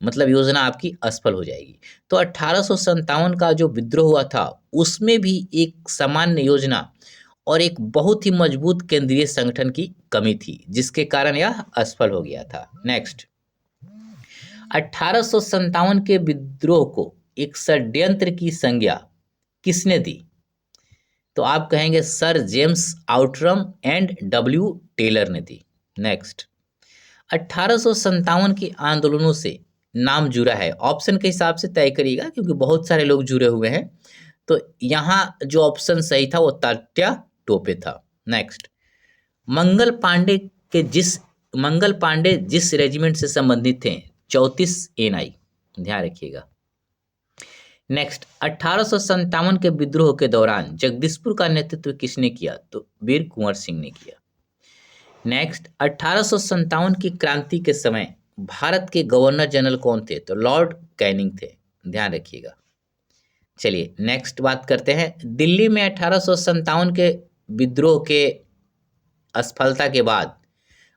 S1: मतलब योजना आपकी असफल हो जाएगी। तो 1857 का जो विद्रोह हुआ था, उसमें भी एक सामान्य योजना और एक बहुत ही मजबूत केंद्रीय संगठन की कमी थी, जिसके कारण यह असफल हो गया था। नेक्स्ट, 1857 के विद्रोह को एक षड्यंत्र की संज्ञा किसने दी? तो आप कहेंगे sir James Outram and W Taylor ने दी। नेक्स्ट, 1857 के आंदोलनों से नाम जुड़ा है, ऑप्शन के हिसाब से तय करिएगा क्योंकि बहुत सारे लोग जुड़े हुए हैं। तो यहाँ जो ऑप्शन सही था वो तात्या टोपे था। नेक्स्ट, मंगल पांडे जिस रेजिमेंट से संबंधित थे, 34 NI, ध्यान रखिएगा। नेक्स्ट, 1857 के विद्रोह के दौरान जगदीशपुर का नेतृत्व किसने किया? तो वीर कुंवर सिंह ने किया। नेक्स्ट, 1857 की क्रांति के समय भारत के गवर्नर जनरल कौन थे? तो लॉर्ड कैनिंग थे, ध्यान रखिएगा। चलिए नेक्स्ट बात करते हैं। दिल्ली में 1857 के विद्रोह के असफलता के बाद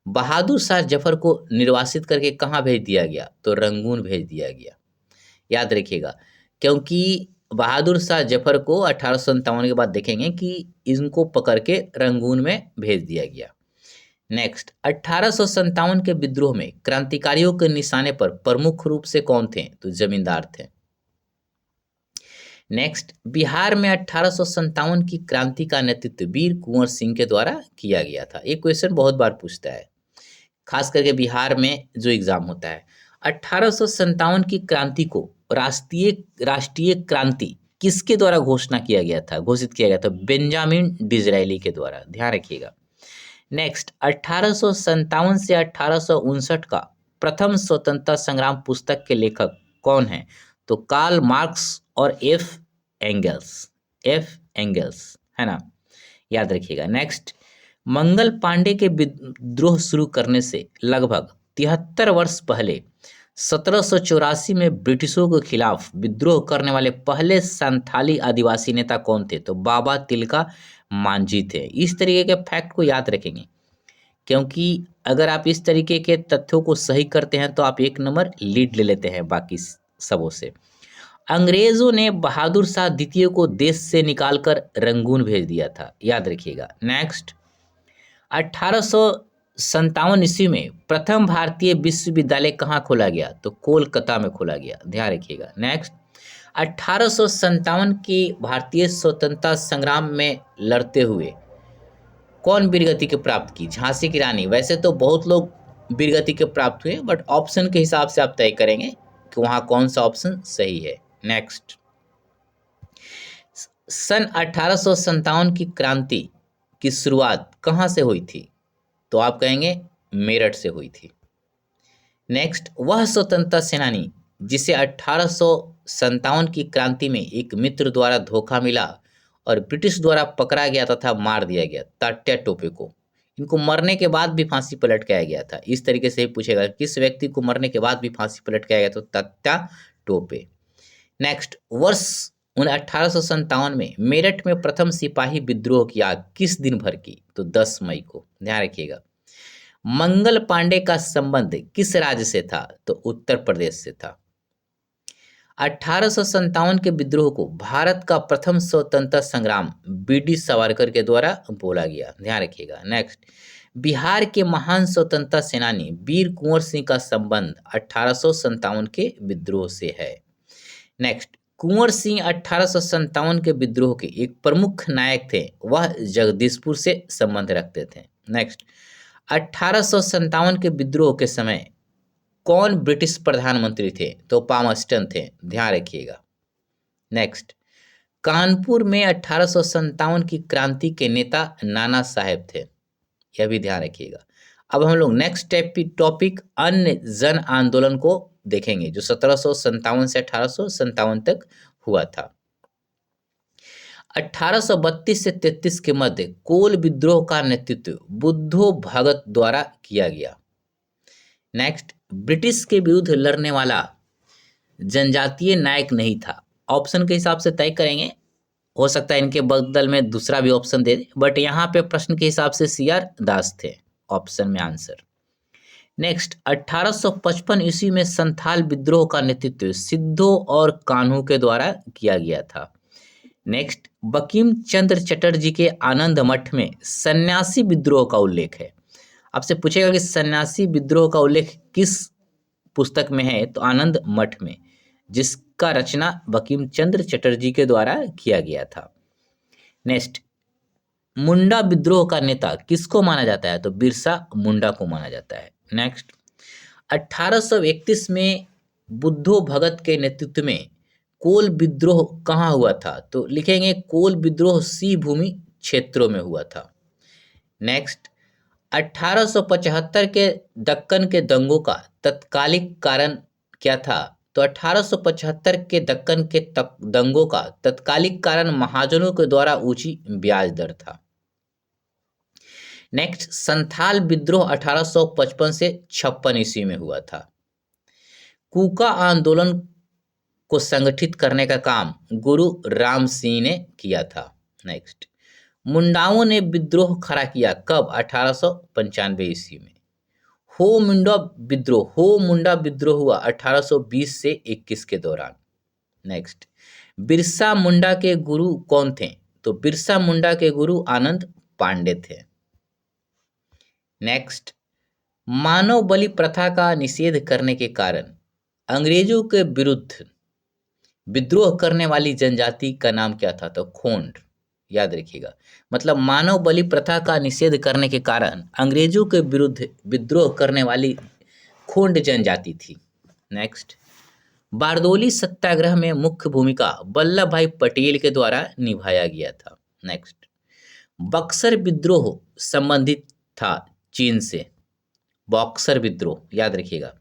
S1: बहादुर शाह जफर को निर्वासित करके कहाँ भेज दिया गया? तो रंगून भेज दिया गया, याद रखिएगा। क्योंकि बहादुर शाह जफर को 1857 के बाद देखेंगे कि इनको पकड़ के रंगून में भेज दिया गया। नेक्स्ट, 1857 के विद्रोह में क्रांतिकारियों के निशाने पर प्रमुख रूप से कौन थे? तो जमींदार थे। नेक्स्ट, बिहार में 1857 की क्रांति का नेतृत्व वीर कुंवर सिंह के द्वारा किया गया था। ये क्वेश्चन बहुत बार पूछता है, खास करके बिहार में जो एग्जाम होता है। 1857 की क्रांति को राष्ट्रीय क्रांति किसके द्वारा घोषित किया गया था? बेंजामिन डिज़रायली के द्वारा, ध्यान रखिएगा। नेक्स्ट, 1857 से 1859 का प्रथम स्वतंत्रता संग्राम पुस्तक के लेखक कौन है? तो कार्ल मार्क्स और एफ एंगल्स, है ना, याद रखिएगा। नेक्स्ट, मंगल पांडे के विद्रोह शुरू करने से लगभग 73 वर्ष पहले 1784 में ब्रिटिशों के खिलाफ विद्रोह करने वाले पहले संथाली आदिवासी नेता कौन थे? तो बाबा तिलका मांझी थे। इस तरीके के फैक्ट को याद रखेंगे, क्योंकि अगर आप इस तरीके के तथ्यों को सही करते हैं तो आप एक नंबर लीड ले लेते हैं बाकी सबों से। अंग्रेजों ने बहादुर शाह द्वितीय को देश से निकालकर रंगून भेज दिया था, याद रखिएगा। नेक्स्ट, 1857 ईस्वी में प्रथम भारतीय विश्वविद्यालय कहाँ खोला गया? तो कोलकाता में खोला गया, ध्यान रखिएगा। नेक्स्ट, 1857 की भारतीय स्वतंत्रता संग्राम में लड़ते हुए कौन वीरगति के प्राप्त की? झांसी की रानी। वैसे तो बहुत लोग वीरगति के प्राप्त हुए, बट ऑप्शन के हिसाब से आप तय करेंगे कि वहां कौन सा ऑप्शन सही है। नेक्स्ट, सन 1857 की क्रांति की शुरुआत कहाँ से हुई थी? तो आप कहेंगे मेरठ से हुई थी। नेक्स्ट, वह स्वतंत्रता सेनानी जिसे 1857 की क्रांति में एक मित्र द्वारा धोखा मिला और ब्रिटिश द्वारा पकड़ा गया तथा मार दिया गया, तात्या टोपे को। इनको मरने के बाद भी फांसी पर लटकाया गया था। इस तरीके से ही पूछेगा, किस व्यक्ति को मरने के बाद भी फांसी पर लटकाया गया? तो तात्या टोपे। नेक्स्ट, वर्ष 1857 में मेरठ में प्रथम सिपाही विद्रोह की आग किस दिन भड़की? तो 10 मई को, ध्यान रखिएगा। मंगल पांडे का संबंध किस राज्य से था? तो उत्तर प्रदेश से था। 1857 के विद्रोह को भारत का प्रथम स्वतंत्रता संग्राम बीडी सावरकर के द्वारा बोला गया, ध्यान रखिएगा। नेक्स्ट, बिहार के महान स्वतंत्रता सेनानी वीर कुंवर सिंह का संबंध 1857 के विद्रोह से है। नेक्स्ट, कुंवर सिंह 1857 के विद्रोह के एक प्रमुख नायक थे, वह जगदीशपुर से संबंध रखते थे। नेक्स्ट, 1857 के विद्रोह के समय कौन ब्रिटिश प्रधानमंत्री थे? तो पामस्टन थे, ध्यान रखिएगा। नेक्स्ट, कानपुर में 1857 की क्रांति के नेता नाना साहेब थे, यह भी ध्यान रखिएगा। अब हम लोग नेक्स्ट टॉपिक अन्य जन आंदोलन को देखेंगे, जो 1757 से 1857 तक हुआ था। 1832 से 33 के मध्य कोल विद्रोह का नेतृत्व बुद्धो भगत द्वारा किया गया। नेक्स्ट, ब्रिटिश के विरुद्ध लड़ने वाला जनजातीय नायक नहीं था। ऑप्शन के हिसाब से तय करेंगे, हो सकता है इनके बदल में दूसरा भी ऑप्शन दे दे, बट यहाँ पे प्रश्न के हिसाब से सीआर दास थे ऑप्शन में आंसर। नेक्स्ट, 1855 ईस्वी में संथाल विद्रोह का नेतृत्व सिद्धो और कान्हू के द्वारा किया गया था। नेक्स्ट, बंकिम चंद्र चटर्जी के आनंद मठ में सन्यासी विद्रोह का उल्लेख है। आपसे पूछेगा कि सन्यासी विद्रोह का उल्लेख किस पुस्तक में है? तो आनंद मठ में, जिसका रचना बंकिम चंद्र चटर्जी के द्वारा किया गया था। नेक्स्ट, मुंडा विद्रोह का नेता किसको माना जाता है? तो बिरसा मुंडा को माना जाता है। नेक्स्ट, 1831 में बुद्धो भगत के नेतृत्व में कोल विद्रोह कहाँ हुआ था? तो लिखेंगे कोल विद्रोह सी भूमि क्षेत्रों में हुआ था। नेक्स्ट, 1875 के दक्कन के दंगों का तत्कालिक कारण क्या था? तो 1875 के दक्कन के दंगों का तत्कालिक कारण महाजनों के द्वारा ऊंची ब्याज दर था। नेक्स्ट, संथाल विद्रोह 1855 से 56 ईस्वी में हुआ था। कूका आंदोलन को संगठित करने का काम गुरु राम सिंह ने किया था। नेक्स्ट, मुंडाओं ने विद्रोह खड़ा किया कब? 1895 ईस्वी में। हो मुंडा विद्रोह हुआ 1820 से 21 के दौरान। नेक्स्ट, बिरसा मुंडा के गुरु कौन थे? तो बिरसा मुंडा के गुरु आनंद पांडे थे। नेक्स्ट, मानव बलि प्रथा का निषेध करने के कारण अंग्रेजों के विरुद्ध विद्रोह करने वाली जनजाति का नाम क्या था? तो खोंड। याद रखिएगा, मतलब मानव बलि प्रथा का निषेध करने के कारण अंग्रेजों के विरुद्ध विद्रोह करने वाली खोंड जनजाति थी। नेक्स्ट, बारदोली सत्याग्रह में मुख्य भूमिका वल्लभ भाई पटेल के द्वारा निभाया गया था। नेक्स्ट, बक्सर विद्रोह संबंधित था चीन से। बक्सर विद्रोह याद रखिएगा,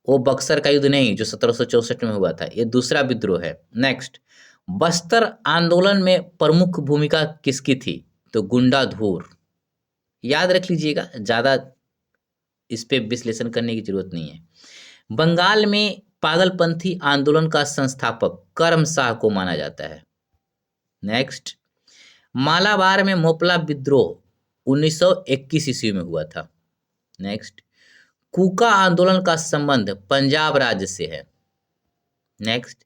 S1: वो बक्सर का युद्ध नहीं जो 1764 में हुआ था, ये दूसरा विद्रोह है। नेक्स्ट, बस्तर आंदोलन में प्रमुख भूमिका किसकी थी? तो गुंडाधुर। याद रख लीजिएगा, ज़्यादा इस पे विश्लेषण करने की जरूरत नहीं है। बंगाल में पागलपंथी आंदोलन का संस्थापक करम शाह को माना जाता है। नेक्स्ट, मालाबार में मोपला विद्रोह 1921 ईस्वी में हुआ था। नेक्स्ट, कूका आंदोलन का संबंध पंजाब राज्य से है। नेक्स्ट,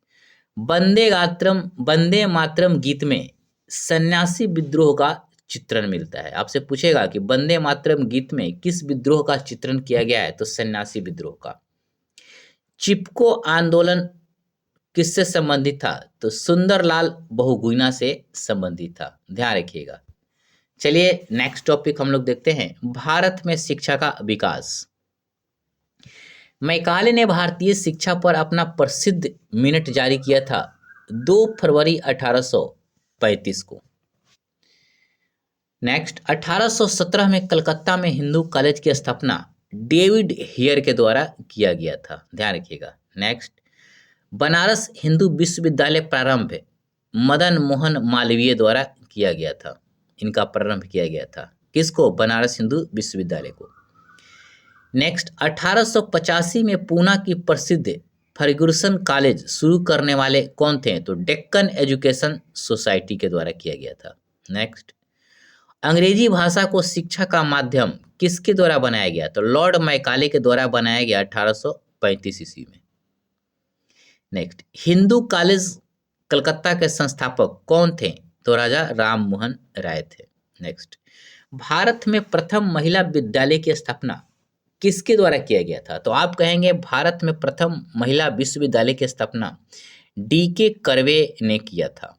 S1: वंदे मातरम गीत में सन्यासी विद्रोह का चित्रण मिलता है। आपसे पूछेगा कि वंदे मातरम गीत में किस विद्रोह का चित्रण किया गया है? तो सन्यासी विद्रोह का। चिपको आंदोलन किससे संबंधित था? तो सुंदरलाल बहुगुणा से संबंधित था। ध्यान रखिएगा। चलिए नेक्स्ट टॉपिक हम लोग देखते हैं, भारत में शिक्षा का विकास। मैकाले ने भारतीय शिक्षा पर अपना प्रसिद्ध मिनट जारी किया था 2 फरवरी 1835 को। नेक्स्ट, 1817 में कलकत्ता में हिंदू कॉलेज की स्थापना डेविड हेयर के द्वारा किया गया था। ध्यान रखिएगा। नेक्स्ट, बनारस हिंदू विश्वविद्यालय प्रारंभ मदन मोहन मालवीय द्वारा किया गया था। इनका प्रारंभ किया गया था किसको? बनारस हिंदू विश्वविद्यालय को। नेक्स्ट, 1885 में पूना की प्रसिद्ध फर्ग्यूसन कॉलेज शुरू करने वाले कौन थे? तो डेक्कन एजुकेशन सोसाइटी के द्वारा किया गया था। नेक्स्ट, अंग्रेजी भाषा को शिक्षा का माध्यम किसके द्वारा बनाया गया? तो लॉर्ड मैकाले के द्वारा बनाया गया 1835 ईस्वी में। नेक्स्ट, हिंदू कॉलेज कलकत्ता के संस्थापक कौन थे? तो राजा राम मोहन राय थे। नेक्स्ट, भारत में प्रथम महिला विद्यालय की स्थापना किसके द्वारा किया गया था? तो आप कहेंगे भारत में प्रथम महिला विश्वविद्यालय की स्थापना D.K. कर्वे ने किया था।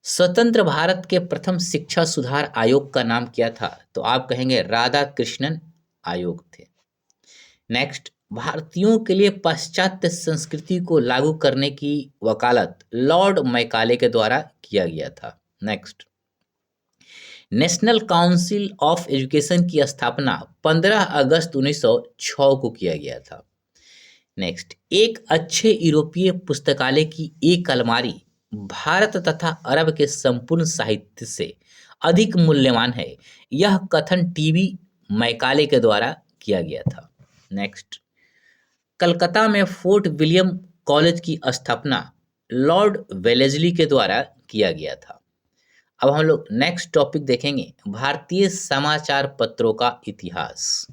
S1: स्वतंत्र भारत के प्रथम शिक्षा सुधार आयोग का नाम क्या था? तो आप कहेंगे राधा कृष्णन आयोग थे। नेक्स्ट, भारतीयों के लिए पाश्चात्य संस्कृति को लागू करने की वकालत लॉर्ड मैकाले के द्वारा किया गया था। Next, national council of education की स्थापना 15 अगस्त 1906 को किया गया था। नेक्स्ट, एक अच्छे यूरोपीय पुस्तकालय की एक अलमारी भारत तथा अरब के संपूर्ण साहित्य से अधिक मूल्यवान है, यह कथन टीवी मैकाले के द्वारा किया गया था। नेक्स्ट, कलकत्ता में फोर्ट विलियम कॉलेज की स्थापना लॉर्ड वेलेस्ली के द्वारा किया गया था। अब हम लोग नेक्स्ट टॉपिक देखेंगे, भारतीय समाचार पत्रों का इतिहास।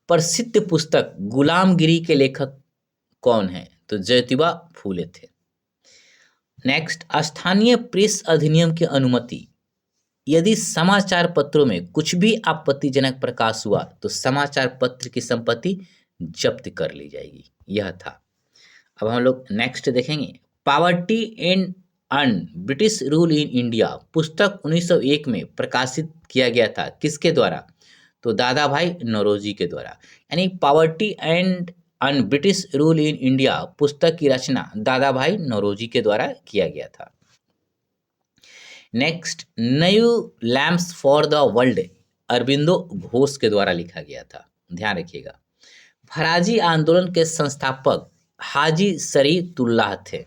S1: प्रसिद्ध पुस्तक गुलामगिरी के लेखक कौन है? तो ज्योतिबा फूले थे। नेक्स्ट, स्थानीय प्रेस अधिनियम की अनुमति यदि समाचार पत्रों में कुछ भी आपत्तिजनक प्रकाश हुआ तो समाचार पत्र की संपत्ति जब्त कर ली जाएगी, यह था। अब हम लोग नेक्स्ट देखेंगे, poverty and British rule in India पुस्तक 1901 में प्रकाशित किया गया था किसके द्वारा? तो दादा भाई नौरोजी के द्वारा। यानी poverty and British rule in India पुस्तक की रचना दादा भाई नौरोजी के द्वारा किया गया था। Next, new lamps for the world Aurobindo Ghosh के द्वारा लिखा गया था। ध्यान रखिएगा। फराजी आंदोलन के संस्थापक हाजी शरीयतुल्लाह थे।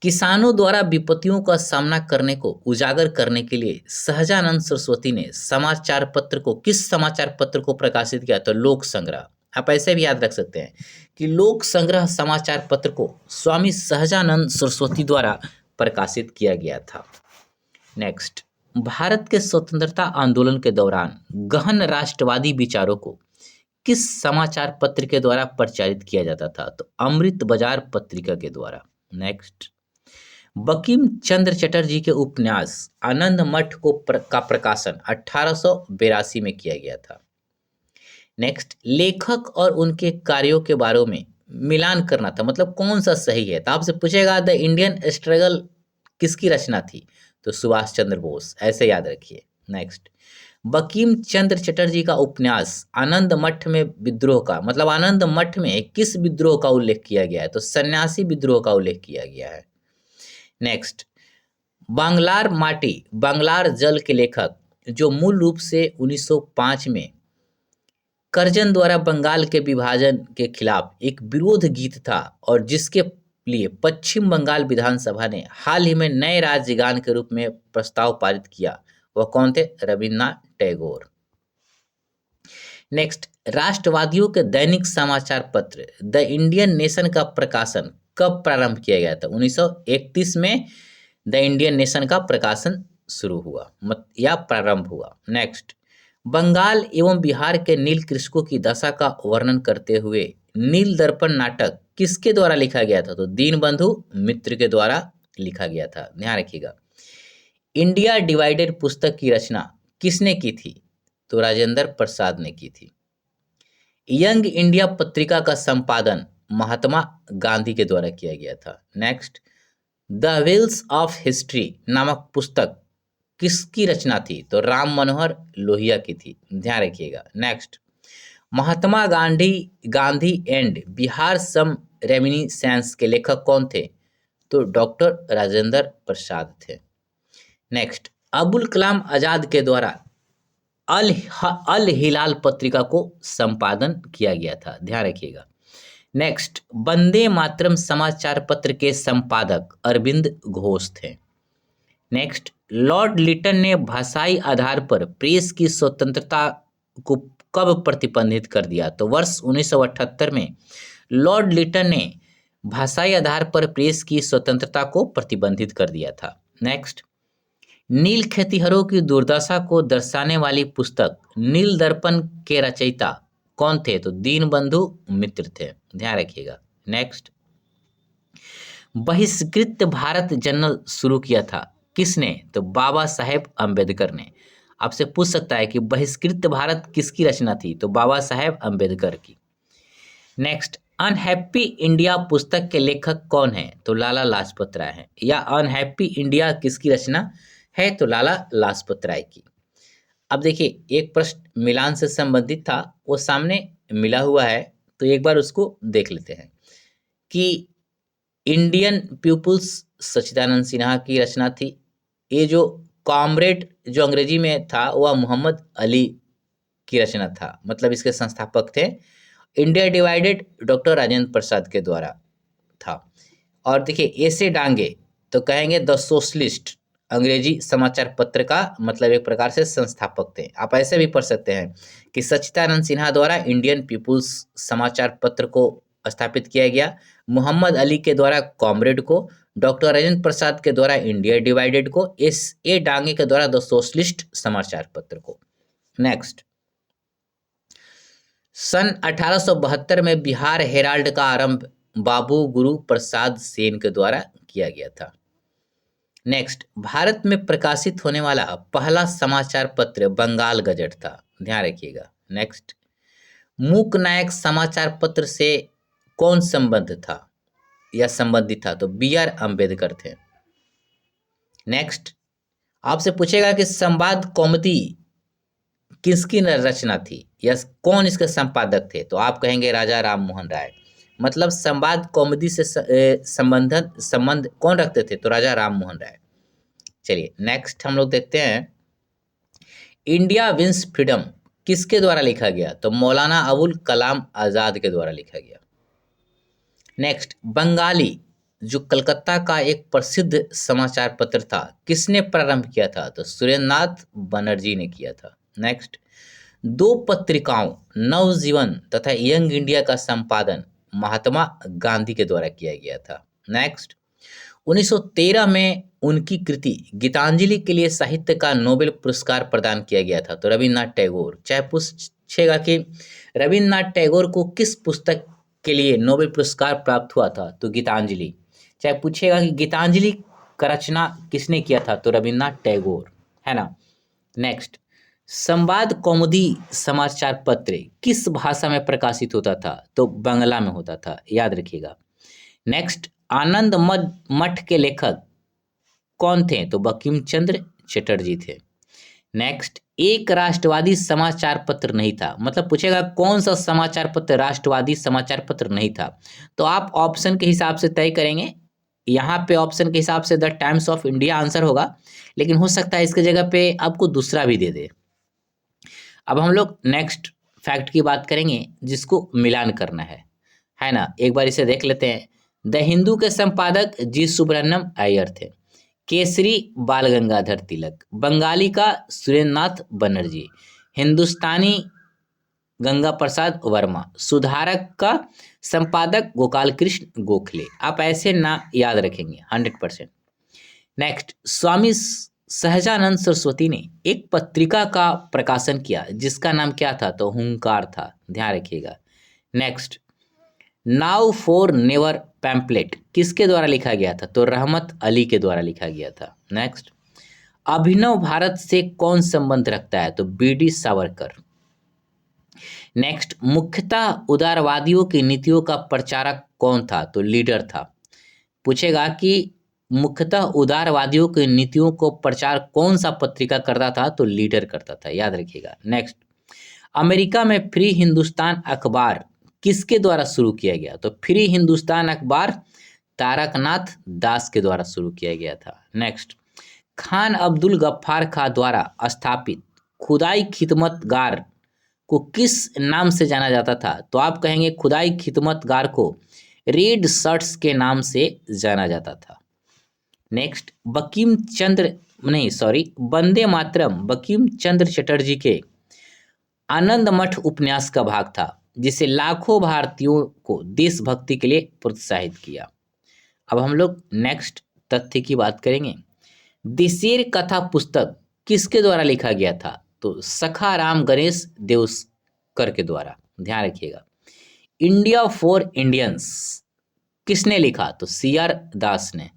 S1: किसानों द्वारा विपत्तियों का सामना करने को उजागर करने के लिए सहजानंद सरस्वती ने समाचार पत्र को, किस समाचार पत्र को प्रकाशित किया? तो लोक संग्रह। आप ऐसे भी याद रख सकते हैं कि लोक संग्रह समाचार पत्र को स्वामी सहजानंद सरस्वती द्वारा प्रकाशित किया गया था। नेक्स्ट, भारत के स्वतंत्रता आंदोलन के दौरान गहन राष्ट्रवादी विचारों को किस समाचार पत्र के द्वारा प्रचारित किया जाता था? तो अमृत बाजार पत्रिका के द्वारा। नेक्स्ट, बंकिम चंद्र चटर्जी के उपन्यास आनंद मठ का प्रकाशन 1882 में किया गया था। नेक्स्ट, लेखक और उनके कार्यों के बारे में मिलान करना था, मतलब कौन सा सही है। तो आपसे पूछेगा द इंडियन स्ट्रगल किसकी रचना थी? तो सुभाष चंद्र बोस, ऐसे याद रखिए। नेक्स्ट, बंकिम चंद्र चटर्जी का उपन्यास आनंद मठ में विद्रोह का, मतलब आनंद मठ में किस विद्रोह का उल्लेख किया गया है? तो सन्यासी विद्रोह का उल्लेख किया गया है। नेक्स्ट, बांग्लार माटी बांग्लार जल के लेखक, जो मूल रूप से 1905 में कर्जन द्वारा बंगाल के विभाजन के खिलाफ एक विरोध गीत था और जिसके लिए पश्चिम बंगाल विधानसभा ने हाल ही में नए राज्यगान के रूप में प्रस्ताव पारित किया, वह कौन थे? रविन्द्रनाथ टैगोर। नेक्स्ट, राष्ट्रवादियों के दैनिक समाचार पत्र द इंडियन नेशन का प्रकाशन कब प्रारंभ किया गया था? 1931 में द इंडियन नेशन का प्रकाशन शुरू हुआ या प्रारंभ हुआ। नेक्स्ट, बंगाल एवं बिहार के नील कृषकों की दशा का वर्णन करते हुए नील दर्पण नाटक किसके द्वारा लिखा गया था? तो दीनबंधु मित्र के द्वारा लिखा गया था, ध्यान रखिएगा। इंडिया डिवाइडेड पुस्तक की रचना किसने की थी? तो राजेंद्र प्रसाद ने की थी। यंग इंडिया पत्रिका का संपादन महात्मा गांधी के द्वारा किया गया था। Next, the wheels of history नामक पुस्तक किसकी रचना थी? तो राम मनोहर लोहिया की थी, ध्यान रखिएगा। Next, Mahatma Gandhi and Bihar some reminiscence के लेखक कौन थे? तो डॉक्टर राजेंद्र प्रसाद थे। नेक्स्ट, अबुल कलाम आजाद के द्वारा अल हिलाल पत्रिका को संपादन किया गया था, ध्यान रखिएगा। नेक्स्ट, वंदे मातरम समाचार पत्र के संपादक अरविंद घोष थे। नेक्स्ट, लॉर्ड लिटन ने भाषाई आधार पर प्रेस की स्वतंत्रता को कब प्रतिबंधित कर दिया? तो वर्ष 1978 में लॉर्ड लिटन ने भाषाई आधार पर प्रेस की स्वतंत्रता को प्रतिबंधित कर दिया था। नेक्स्ट, नील खेतिहरों की दुर्दशा को दर्शाने वाली पुस्तक नील दर्पण के रचयिता कौन थे? तो दीनबंधु मित्र थे, ध्यान रखिएगा। नेक्स्ट, बहिष्कृत भारत जर्नल शुरू किया था किसने? तो बाबा साहेब अम्बेडकर ने। आपसे पूछ सकता है कि बहिष्कृत भारत किसकी रचना थी? तो बाबा साहेब अम्बेडकर की। नेक्स्ट, अनहैप्पी इंडिया पुस्तक के लेखक कौन है? तो लाला लाजपत राय हैं। या अनहैप्पी इंडिया किसकी रचना है? तो लाला लाजपत राय की। अब देखिए, एक प्रश्न मिलान से संबंधित था, वो सामने मिला हुआ है, तो एक बार उसको देख लेते हैं कि इंडियन पीपुल्स सच्चिदानंद सिन्हा की रचना थी। ये जो कॉमरेड जो अंग्रेजी में था वह मोहम्मद अली की रचना था, मतलब इसके संस्थापक थे। India divided doctor Rajendra Prasad के द्वारा था। और देखिए, ऐसे डांगे तो कहेंगे द सोशलिस्ट अंग्रेजी समाचार पत्र का, मतलब एक प्रकार से संस्थापक थे। आप ऐसे भी पढ़ सकते हैं कि सच्चिदानंद सिन्हा द्वारा इंडियन पीपुल्स समाचार पत्र को स्थापित किया गया, मोहम्मद अली के द्वारा कॉमरेड को, डॉक्टर राजेंद्र प्रसाद के द्वारा इंडिया डिवाइडेड को, एस ए डांगे के द्वारा द सोशलिस्ट समाचार पत्र को। नेक्स्ट, सन 1872 में बिहार हेराल्ड का आरंभ बाबू गुरु प्रसाद सेन के द्वारा किया गया था। नेक्स्ट, भारत में प्रकाशित होने वाला पहला समाचार पत्र बंगाल गजट था, ध्यान रखिएगा। नेक्स्ट, मूक नायक समाचार पत्र से कौन संबंध था या संबंधित था? तो बी आर अम्बेडकर थे। नेक्स्ट, आपसे पूछेगा कि संवाद कौमुदी किसकी रचना थी या कौन इसके संपादक थे? तो आप कहेंगे राजा राम मोहन राय। मतलब संवाद कौमुदी से संबंध कौन रखते थे? तो राजा राम मोहन राय। चलिए नेक्स्ट हम लोग देखते हैं, इंडिया विंस फ्रीडम किसके द्वारा लिखा गया? तो मौलाना अबुल कलाम आज़ाद के द्वारा लिखा गया। नेक्स्ट, बंगाली जो कलकत्ता का एक प्रसिद्ध समाचार पत्र था, किसने प्रारंभ किया था? तो सुरेंद्रनाथ बनर्जी ने किया था। नेक्स्ट, दो पत्रिकाओं नवजीवन तथा यंग इंडिया का संपादन महात्मा गांधी के द्वारा किया गया था। नेक्स्ट, 1913 में उनकी कृति गीतांजलि के लिए साहित्य का नोबेल पुरस्कार प्रदान किया गया था। तो रविन्द्रनाथ टैगोर। चाहे पूछेगा कि रविन्द्रनाथ टैगोर को किस पुस्तक के लिए नोबेल पुरस्कार प्राप्त हुआ था? तो गीतांजलि। चाहे पूछेगा कि गीतांजलि का रचना किसने किया था? तो रविन्द्रनाथ टैगोर, है ना। नेक्स्ट, संवाद कौमुदी समाचार पत्र किस भाषा में प्रकाशित होता था? तो बांग्ला में होता था, याद रखिएगा। नेक्स्ट, आनंद मठ के लेखक कौन थे? तो बंकिम चंद्र चटर्जी थे। नेक्स्ट, एक राष्ट्रवादी समाचार पत्र नहीं था, मतलब पूछेगा कौन सा समाचार पत्र राष्ट्रवादी समाचार पत्र नहीं था, तो आप ऑप्शन के हिसाब से तय करेंगे। यहाँ पे ऑप्शन के हिसाब से the times of India answer होगा, लेकिन हो सकता है इसके जगह पे आपको दूसरा भी दे दे। अब हम लोग नेक्स्ट फैक्ट की बात करेंगे जिसको मिलान करना है ना। एक बार इसे देख लेते हैं। द हिंदू के संपादक जी सुब्रह्मण्यम अय्यर थे। केसरी बाल गंगाधर तिलक। बंगाली का सुरेंद्रनाथ बनर्जी। हिंदुस्तानी गंगा प्रसाद वर्मा। सुधारक का संपादक गोपाल कृष्ण गोखले। आप ऐसे ना याद रखेंगे 100%। नेक्स्ट, स्वामी सहजानंद सरस्वती ने एक पत्रिका का प्रकाशन किया जिसका नाम क्या था? तो हुंकार था, ध्यान रखिएगा। Next, now for never pamphlet किसके द्वारा लिखा गया था? तो रहमत अली के द्वारा लिखा गया था। नेक्स्ट, अभिनव भारत से कौन संबंध रखता है? तो बीडी सावरकर। नेक्स्ट, मुख्यतः उदारवादियों की नीतियों का प्रचारक कौन था? तो लीडर था। पूछेगा कि मुख्यतः उदारवादियों की नीतियों को प्रचार कौन सा पत्रिका करता था? तो लीडर करता था, याद रखिएगा। नेक्स्ट, अमेरिका में फ्री हिंदुस्तान अखबार किसके द्वारा शुरू किया गया? तो फ्री हिंदुस्तान अखबार तारकनाथ दास के द्वारा शुरू किया गया था। नेक्स्ट, खान अब्दुल गफ्फार खां द्वारा स्थापित खुदाई खिदमतगार को किस नाम से जाना जाता था? तो आप कहेंगे खुदाई खिदमतगार को रेड शर्ट्स के नाम से जाना जाता था। नेक्स्ट, वंदे मातरम बंकिम चंद्र चटर्जी के आनंद मठ उपन्यास का भाग था जिसे लाखों भारतीयों को देशभक्ति के लिए प्रोत्साहित किया। अब हम लोग नेक्स्ट तथ्य की बात करेंगे। दिसेर कथा पुस्तक किसके द्वारा लिखा गया था? तो सखाराम गणेश देवस्कर के द्वारा, ध्यान रखिएगा। इंडिया फॉर इंडियंस किसने लिखा? तो सीआर दास ने।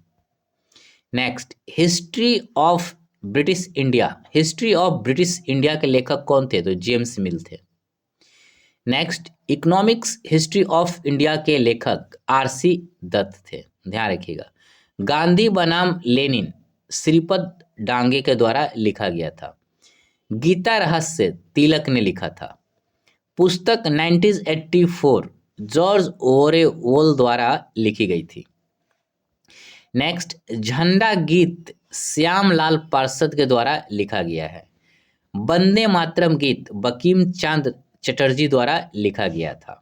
S1: Next, history of British India के लेखक कौन थे? तो जेम्स मिल थे। Next, economics history of India के लेखक आरसी दत्त थे, ध्यान रखिएगा। गांधी बनाम लेनिन श्रीपद डांगे के द्वारा लिखा गया था। गीता रहस्य तिलक ने लिखा था। पुस्तक 1984 जॉर्ज ओरेवल द्वारा लिखी गई थी। नेक्स्ट, झंडा गीत श्यामलाल पार्षद के द्वारा लिखा गया है। वंदे मातरम गीत बंकिम चंद्र चटर्जी द्वारा लिखा गया था।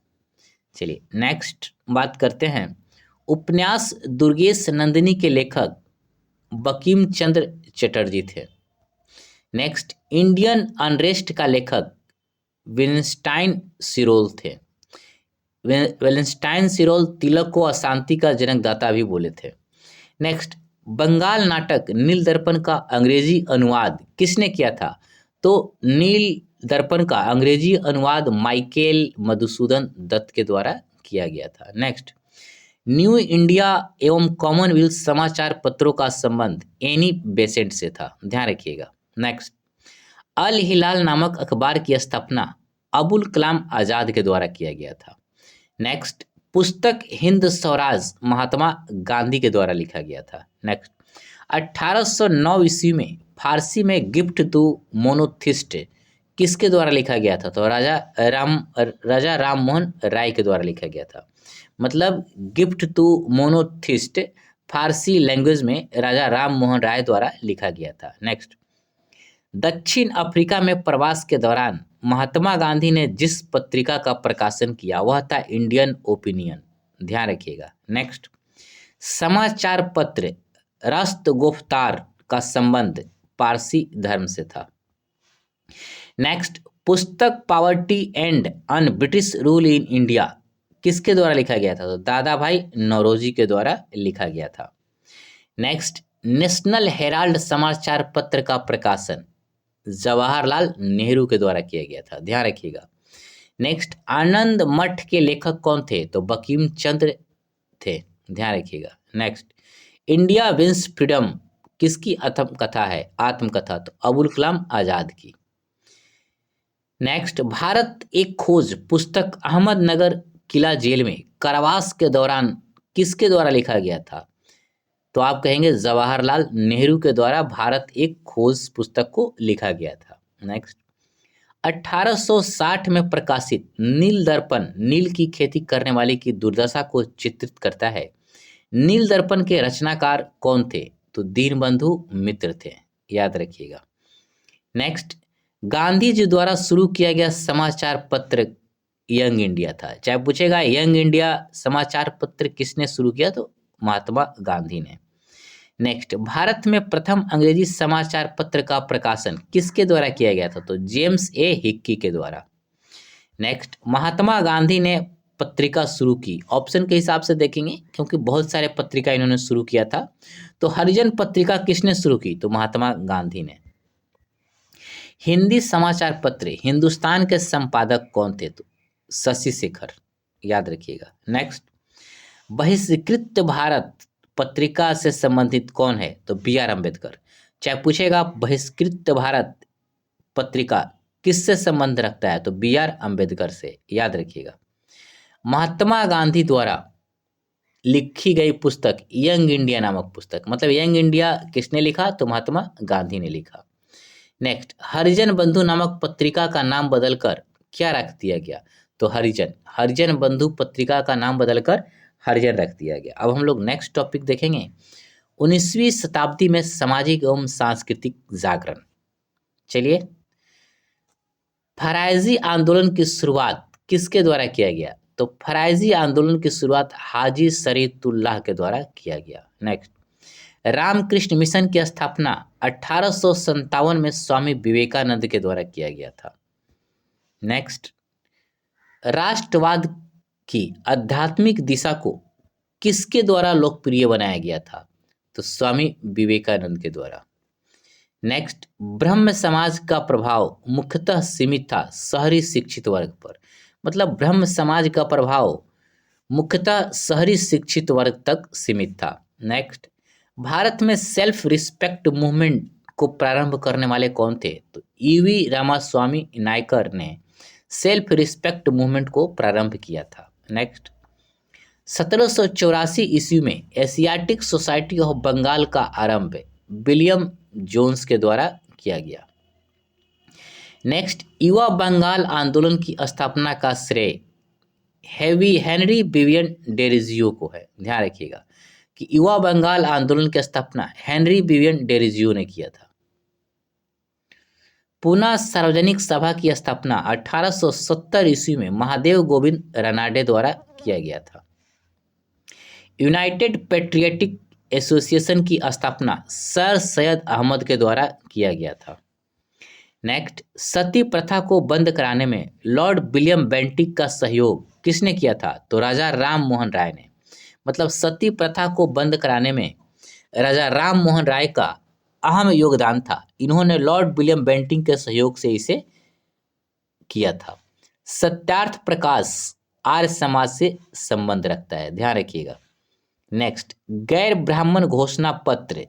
S1: चलिए नेक्स्ट बात करते हैं। उपन्यास दुर्गेश नंदिनी के लेखक बंकिम चंद्र चटर्जी थे। नेक्स्ट, इंडियन अनरेस्ट का लेखक विंस्टाइन सिरोल थे। विंस्टाइन सिरोल तिलक को अशांति का जनकदाता भी बोले थे। नेक्स्ट, बंगाल नाटक नील दर्पण का अंग्रेजी अनुवाद किसने किया था? तो नील दर्पण का अंग्रेजी अनुवाद माइकेल मधुसूदन दत्त के द्वारा किया गया था। नेक्स्ट, न्यू इंडिया एवं कॉमनवेल्थ समाचार पत्रों का संबंध एनी बेसेंट से था, ध्यान रखिएगा। नेक्स्ट, अल हिलाल नामक अखबार की स्थापना अबुल कलाम आजाद के द्वारा किया गया था। नेक्स्ट, पुस्तक हिंद स्वराज महात्मा गांधी के द्वारा लिखा गया था। नेक्स्ट, 1809 ईस्वी में फारसी में गिफ्ट टू मोनोथिस्ट किसके द्वारा लिखा गया था? तो राजा राम मोहन राय के द्वारा लिखा गया था। मतलब gift to monotheist Farsi language में राजा राम मोहन राय द्वारा लिखा गया था। नेक्स्ट, दक्षिण अफ्रीका में प्रवास के दौरान महात्मा गांधी ने जिस पत्रिका का प्रकाशन किया वह था इंडियन ओपिनियन, ध्यान रखिएगा। नेक्स्ट, समाचार पत्र राष्ट्रगोफ्तार का संबंध पारसी धर्म से था। नेक्स्ट, पुस्तक poverty and un British rule in India किसके द्वारा लिखा गया था? तो दादा भाई नौरोजी के द्वारा लिखा गया था। नेक्स्ट, नेशनल हेराल्ड समाचार पत्र का प्रकाशन जवाहरलाल नेहरू के द्वारा किया गया था, ध्यान रखिएगा। नेक्स्ट, आनंद मठ के लेखक कौन थे? तो बंकिम चंद्र थे, ध्यान रखिएगा। नेक्स्ट, इंडिया विंस फ्रीडम किसकी आत्मकथा है? आत्मकथा तो अबुल कलाम आजाद की। नेक्स्ट, भारत एक खोज पुस्तक अहमदनगर किला जेल में कारावास के दौरान किसके द्वारा लिखा गया था? तो आप कहेंगे जवाहरलाल नेहरू के द्वारा भारत एक खोज पुस्तक को लिखा गया था। नेक्स्ट, 1860 में प्रकाशित नील दर्पण नील की खेती करने वाले की दुर्दशा को चित्रित करता है। नील दर्पण के रचनाकार कौन थे? तो दीनबंधु मित्र थे, याद रखिएगा। नेक्स्ट, गांधी जी द्वारा शुरू किया गया समाचार पत्र यंग इंडिया था। चाहे पूछेगा यंग इंडिया समाचार पत्र किसने शुरू किया? तो महात्मा गांधी ने। नेक्स्ट, भारत में प्रथम अंग्रेजी समाचार पत्र का प्रकाशन किसके द्वारा किया गया था? तो जेम्स ए हिक्की के द्वारा। नेक्स्ट, महात्मा गांधी ने पत्रिका शुरू की, ऑप्शन के हिसाब से देखेंगे क्योंकि बहुत सारे पत्रिका इन्होंने शुरू किया था। तो हरिजन पत्रिका किसने शुरू की? तो महात्मा गांधी ने। हिंदी समाचार पत्र हिंदुस्तान के संपादक कौन थे? तो शशि शेखर, याद रखिएगा। नेक्स्ट, बहिष्कृत भारत पत्रिका से संबंधित कौन है? तो बी आर अम्बेडकर। चाहे पूछेगा बहिष्कृत भारत पत्रिका किससे संबंध रखता है? तो बी आर अम्बेडकर से, याद रखिएगा। महात्मा गांधी द्वारा लिखी गई पुस्तक यंग इंडिया नामक पुस्तक, मतलब यंग इंडिया किसने लिखा? तो महात्मा गांधी ने लिखा। नेक्स्ट, हरिजन बंधु नामक पत्रिका का नाम बदलकर क्या रख दिया गया? तो हरिजन, हरिजन बंधु पत्रिका का नाम बदलकर हरिजन रख दिया गया। अब हम लोग नेक्स्ट टॉपिक देखेंगे, 19वीं शताब्दी में सामाजिक एवं सांस्कृतिक जागरण। चलिए, फरायजी आंदोलन की शुरुआत किसके द्वारा किया गया? तो फरायजी आंदोलन की शुरुआत हाजी शरीयतुल्लाह के द्वारा किया गया। नेक्स्ट, रामकृष्ण मिशन की स्थापना 1857 में स्वामी विवेकानंद के द्वारा किया गया था। नेक्स्ट, राष्ट्रवाद की आध्यात्मिक दिशा को किसके द्वारा लोकप्रिय बनाया गया था? तो स्वामी विवेकानंद के द्वारा। नेक्स्ट, ब्रह्म समाज का प्रभाव मुख्यतः सीमित था शहरी शिक्षित वर्ग पर, मतलब ब्रह्म समाज का प्रभाव मुख्यतः शहरी शिक्षित वर्ग तक सीमित था। नेक्स्ट, भारत में सेल्फ रिस्पेक्ट मूवमेंट को प्रारंभ करने वाले कौन थे? तो ईवी रामास्वामी नायकर ने सेल्फ रिस्पेक्ट मूवमेंट को प्रारंभ किया था। नेक्स्ट, 1784 ईस्वी में एशियाटिक सोसाइटी ऑफ बंगाल का आरंभ विलियम जोन्स के द्वारा किया गया। नेक्स्ट, युवा बंगाल आंदोलन की स्थापना का श्रेय हेनरी विवियन डेरिजियो को है, ध्यान रखिएगा कि युवा बंगाल आंदोलन की स्थापना हेनरी विवियन डेरिजियो ने किया था। पुणे सार्वजनिक सभा की स्थापना 1870 ईस्वी में महादेव गोविंद रनाडे द्वारा किया गया था। यूनाइटेड पेट्रियटिक एसोसिएशन की स्थापना सर सैयद अहमद के द्वारा किया गया था। नेक्स्ट, सती प्रथा को बंद कराने में लॉर्ड विलियम बेंटिक का सहयोग किसने किया था? तो राजा राम मोहन राय ने, मतलब सती प्रथा को बंद कराने में राजा राम मोहन राय का अहम योगदान था। इन्होंने लॉर्ड विलियम बेंटिक के सहयोग से इसे किया था। सत्यार्थ प्रकाश आर्य समाज से संबंध रखता है, ध्यान रखिएगा। नेक्स्ट, गैर ब्राह्मण घोषणा पत्र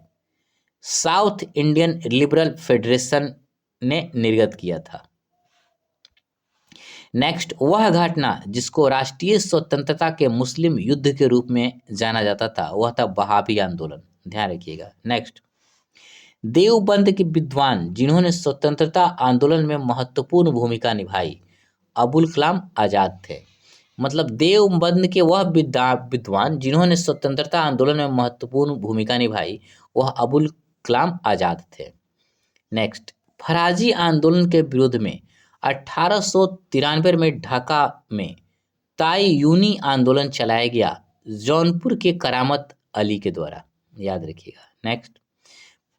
S1: साउथ इंडियन लिबरल फेडरेशन ने निर्गत किया था। नेक्स्ट, वह घटना जिसको राष्ट्रीय स्वतंत्रता के मुस्लिम युद्ध के रूप में जाना जाता था वह था वहाबी आंदोलन, ध्यान रखिएगा। नेक्स्ट, देवबंद के विद्वान जिन्होंने स्वतंत्रता आंदोलन में महत्वपूर्ण भूमिका निभाई अबुल कलाम आजाद थे, मतलब देवबंद के वह विद्वान जिन्होंने स्वतंत्रता आंदोलन में महत्वपूर्ण भूमिका निभाई वह अबुल कलाम आजाद थे। नेक्स्ट, फराजी आंदोलन के विरोध में 1893 में ढाका में ताईयूनी आंदोलन चलाया गया जौनपुर के करामत अली के द्वारा, याद रखिएगा। नेक्स्ट,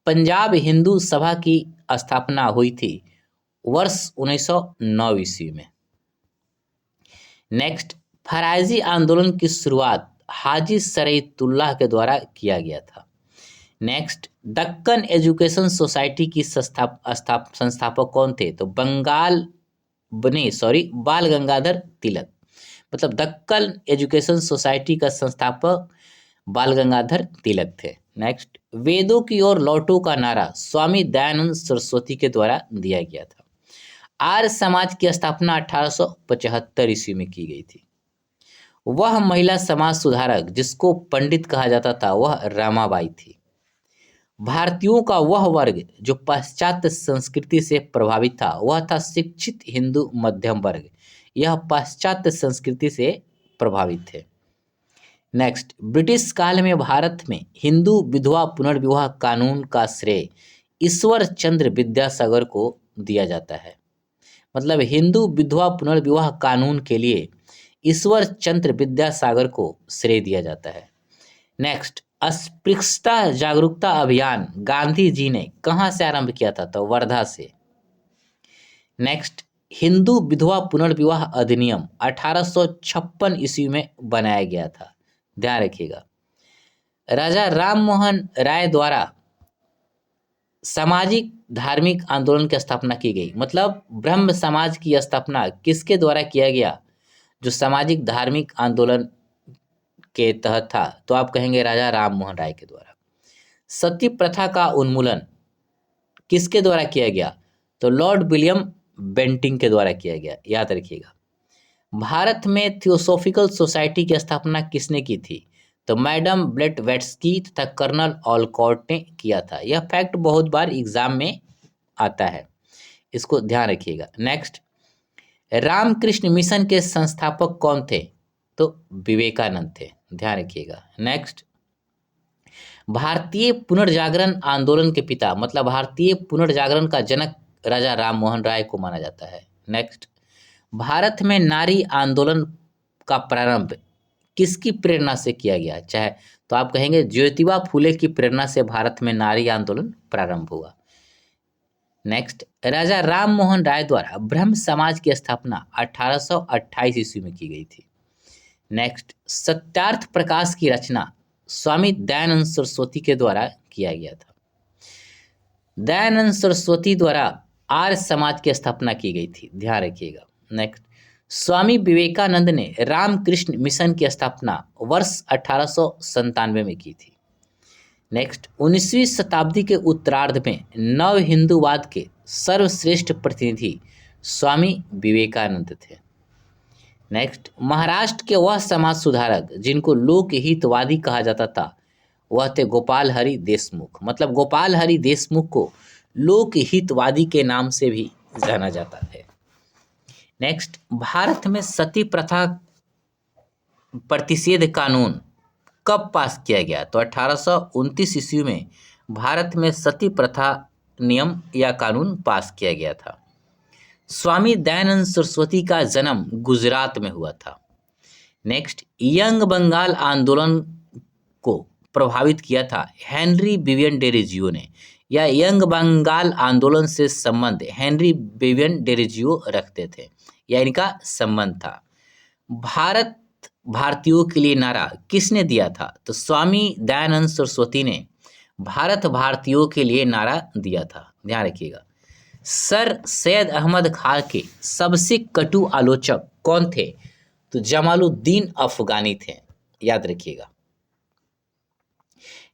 S1: पंजाब हिंदू सभा की स्थापना हुई थी वर्ष 1909 ईस्वी में। नेक्स्ट, फराइजी आंदोलन की शुरुआत हाजी सरईतुल्लाह के द्वारा किया गया था। नेक्स्ट, दक्कन एजुकेशन सोसाइटी की संस्थापक कौन थे? तो बाल गंगाधर तिलक, मतलब दक्कन एजुकेशन सोसाइटी का संस्थापक बाल गंगाधर तिलक थे। नेक्स्ट, वेदों की ओर लौटो का नारा स्वामी दयानंद सरस्वती के द्वारा दिया गया था। आर्य समाज की स्थापना 1875 ईस्वी में की गई थी। वह महिला समाज सुधारक जिसको पंडित कहा जाता था वह रामाबाई थी। भारतीयों का वह वर्ग जो पाश्चात्य संस्कृति से प्रभावित था वह था शिक्षित हिंदू मध्यम वर्ग, यह पाश्चात्य संस्कृति से प्रभावित थे। नेक्स्ट, ब्रिटिश काल में भारत में हिंदू विधवा पुनर्विवाह कानून का श्रेय ईश्वर चंद्र विद्यासागर को दिया जाता है। मतलब हिंदू विधवा पुनर्विवाह कानून के लिए ईश्वर चंद्र विद्यासागर को श्रेय दिया जाता है। नेक्स्ट, अस्पृश्यता जागरूकता अभियान गांधी जी ने कहां से आरंभ किया था? तो वर्धा से। नेक्स्ट, हिंदू विधवा पुनर्विवाह अधिनियम 1856 ईस्वी में बनाया गया था, ध्यान रखिएगा। राजा राम मोहन राय द्वारा सामाजिक धार्मिक आंदोलन की स्थापना की गई, मतलब ब्रह्म समाज की स्थापना किसके द्वारा किया गया? जो सामाजिक धार्मिक आंदोलन के तहत था, तो आप कहेंगे राजा राम मोहन राय के द्वारा। सती प्रथा का उन्मूलन किसके द्वारा किया गया? तो लॉर्ड विलियम बेंटिंग के द्वारा किया गया, याद रखिएगा। भारत में थियोसॉफिकल सोसाइटी की स्थापना किसने की थी? तो मैडम ब्लेटवेट्स्की तथा कर्नल ऑलकॉट ने किया था। यह फैक्ट बहुत बार एग्जाम में आता है, इसको ध्यान रखिएगा। नेक्स्ट, रामकृष्ण मिशन के संस्थापक कौन थे? तो विवेकानंद थे, ध्यान रखिएगा। नेक्स्ट, भारतीय पुनर्जागरण आंदोलन के पिता, मतलब भारतीय पुनर्जागरण का जनक राजा राम मोहन राय को माना जाता है। नेक्स्ट, भारत में नारी आंदोलन का प्रारंभ किसकी प्रेरणा से किया गया? चाहे तो आप कहेंगे ज्योतिबा फूले की प्रेरणा से भारत में नारी आंदोलन प्रारंभ हुआ। नेक्स्ट, राजा राम मोहन राय द्वारा ब्रह्म समाज की स्थापना 1828 ईस्वी में की गई थी। नेक्स्ट, सत्यार्थ प्रकाश की रचना स्वामी दयानंद सरस्वती के द्वारा किया गया था। दयानंद सरस्वती द्वारा आर्य समाज की स्थापना की गई थी, ध्यान रखिएगा। नेक्स्ट, स्वामी विवेकानंद ने रामकृष्ण मिशन की स्थापना वर्ष 1897 में की थी। नेक्स्ट, 19वीं शताब्दी के उत्तरार्ध में नव हिंदूवाद के सर्वश्रेष्ठ प्रतिनिधि स्वामी विवेकानंद थे। नेक्स्ट, महाराष्ट्र के वह समाज सुधारक जिनको लोकहितवादी कहा जाता था वह थे गोपाल हरि देशमुख, मतलब गोपाल हरि देशमुख को लोकहितवादी के नाम से भी जाना जाता है। नेक्स्ट, भारत में सती प्रथा प्रतिषेध कानून कब पास किया गया? तो 1829 ईस्वी में भारत में सती प्रथा नियम या कानून पास किया गया था। स्वामी दयानंद सरस्वती का जन्म गुजरात में हुआ था। नेक्स्ट, यंग बंगाल आंदोलन को प्रभावित किया था हेनरी विवियन डेरिजियो ने, या यंग बंगाल आंदोलन से संबंध हेनरी विवियन डेरिजियो रखते थे, या इनका संबंध था। भारत भारतीयों के लिए नारा किसने दिया था? तो स्वामी दयानंद सरस्वती ने भारत भारतीयों के लिए नारा दिया था, ध्यान रखिएगा। सर सैयद अहमद खान के सबसे कटु आलोचक कौन थे? तो जमालुद्दीन अफगानी थे, याद रखिएगा।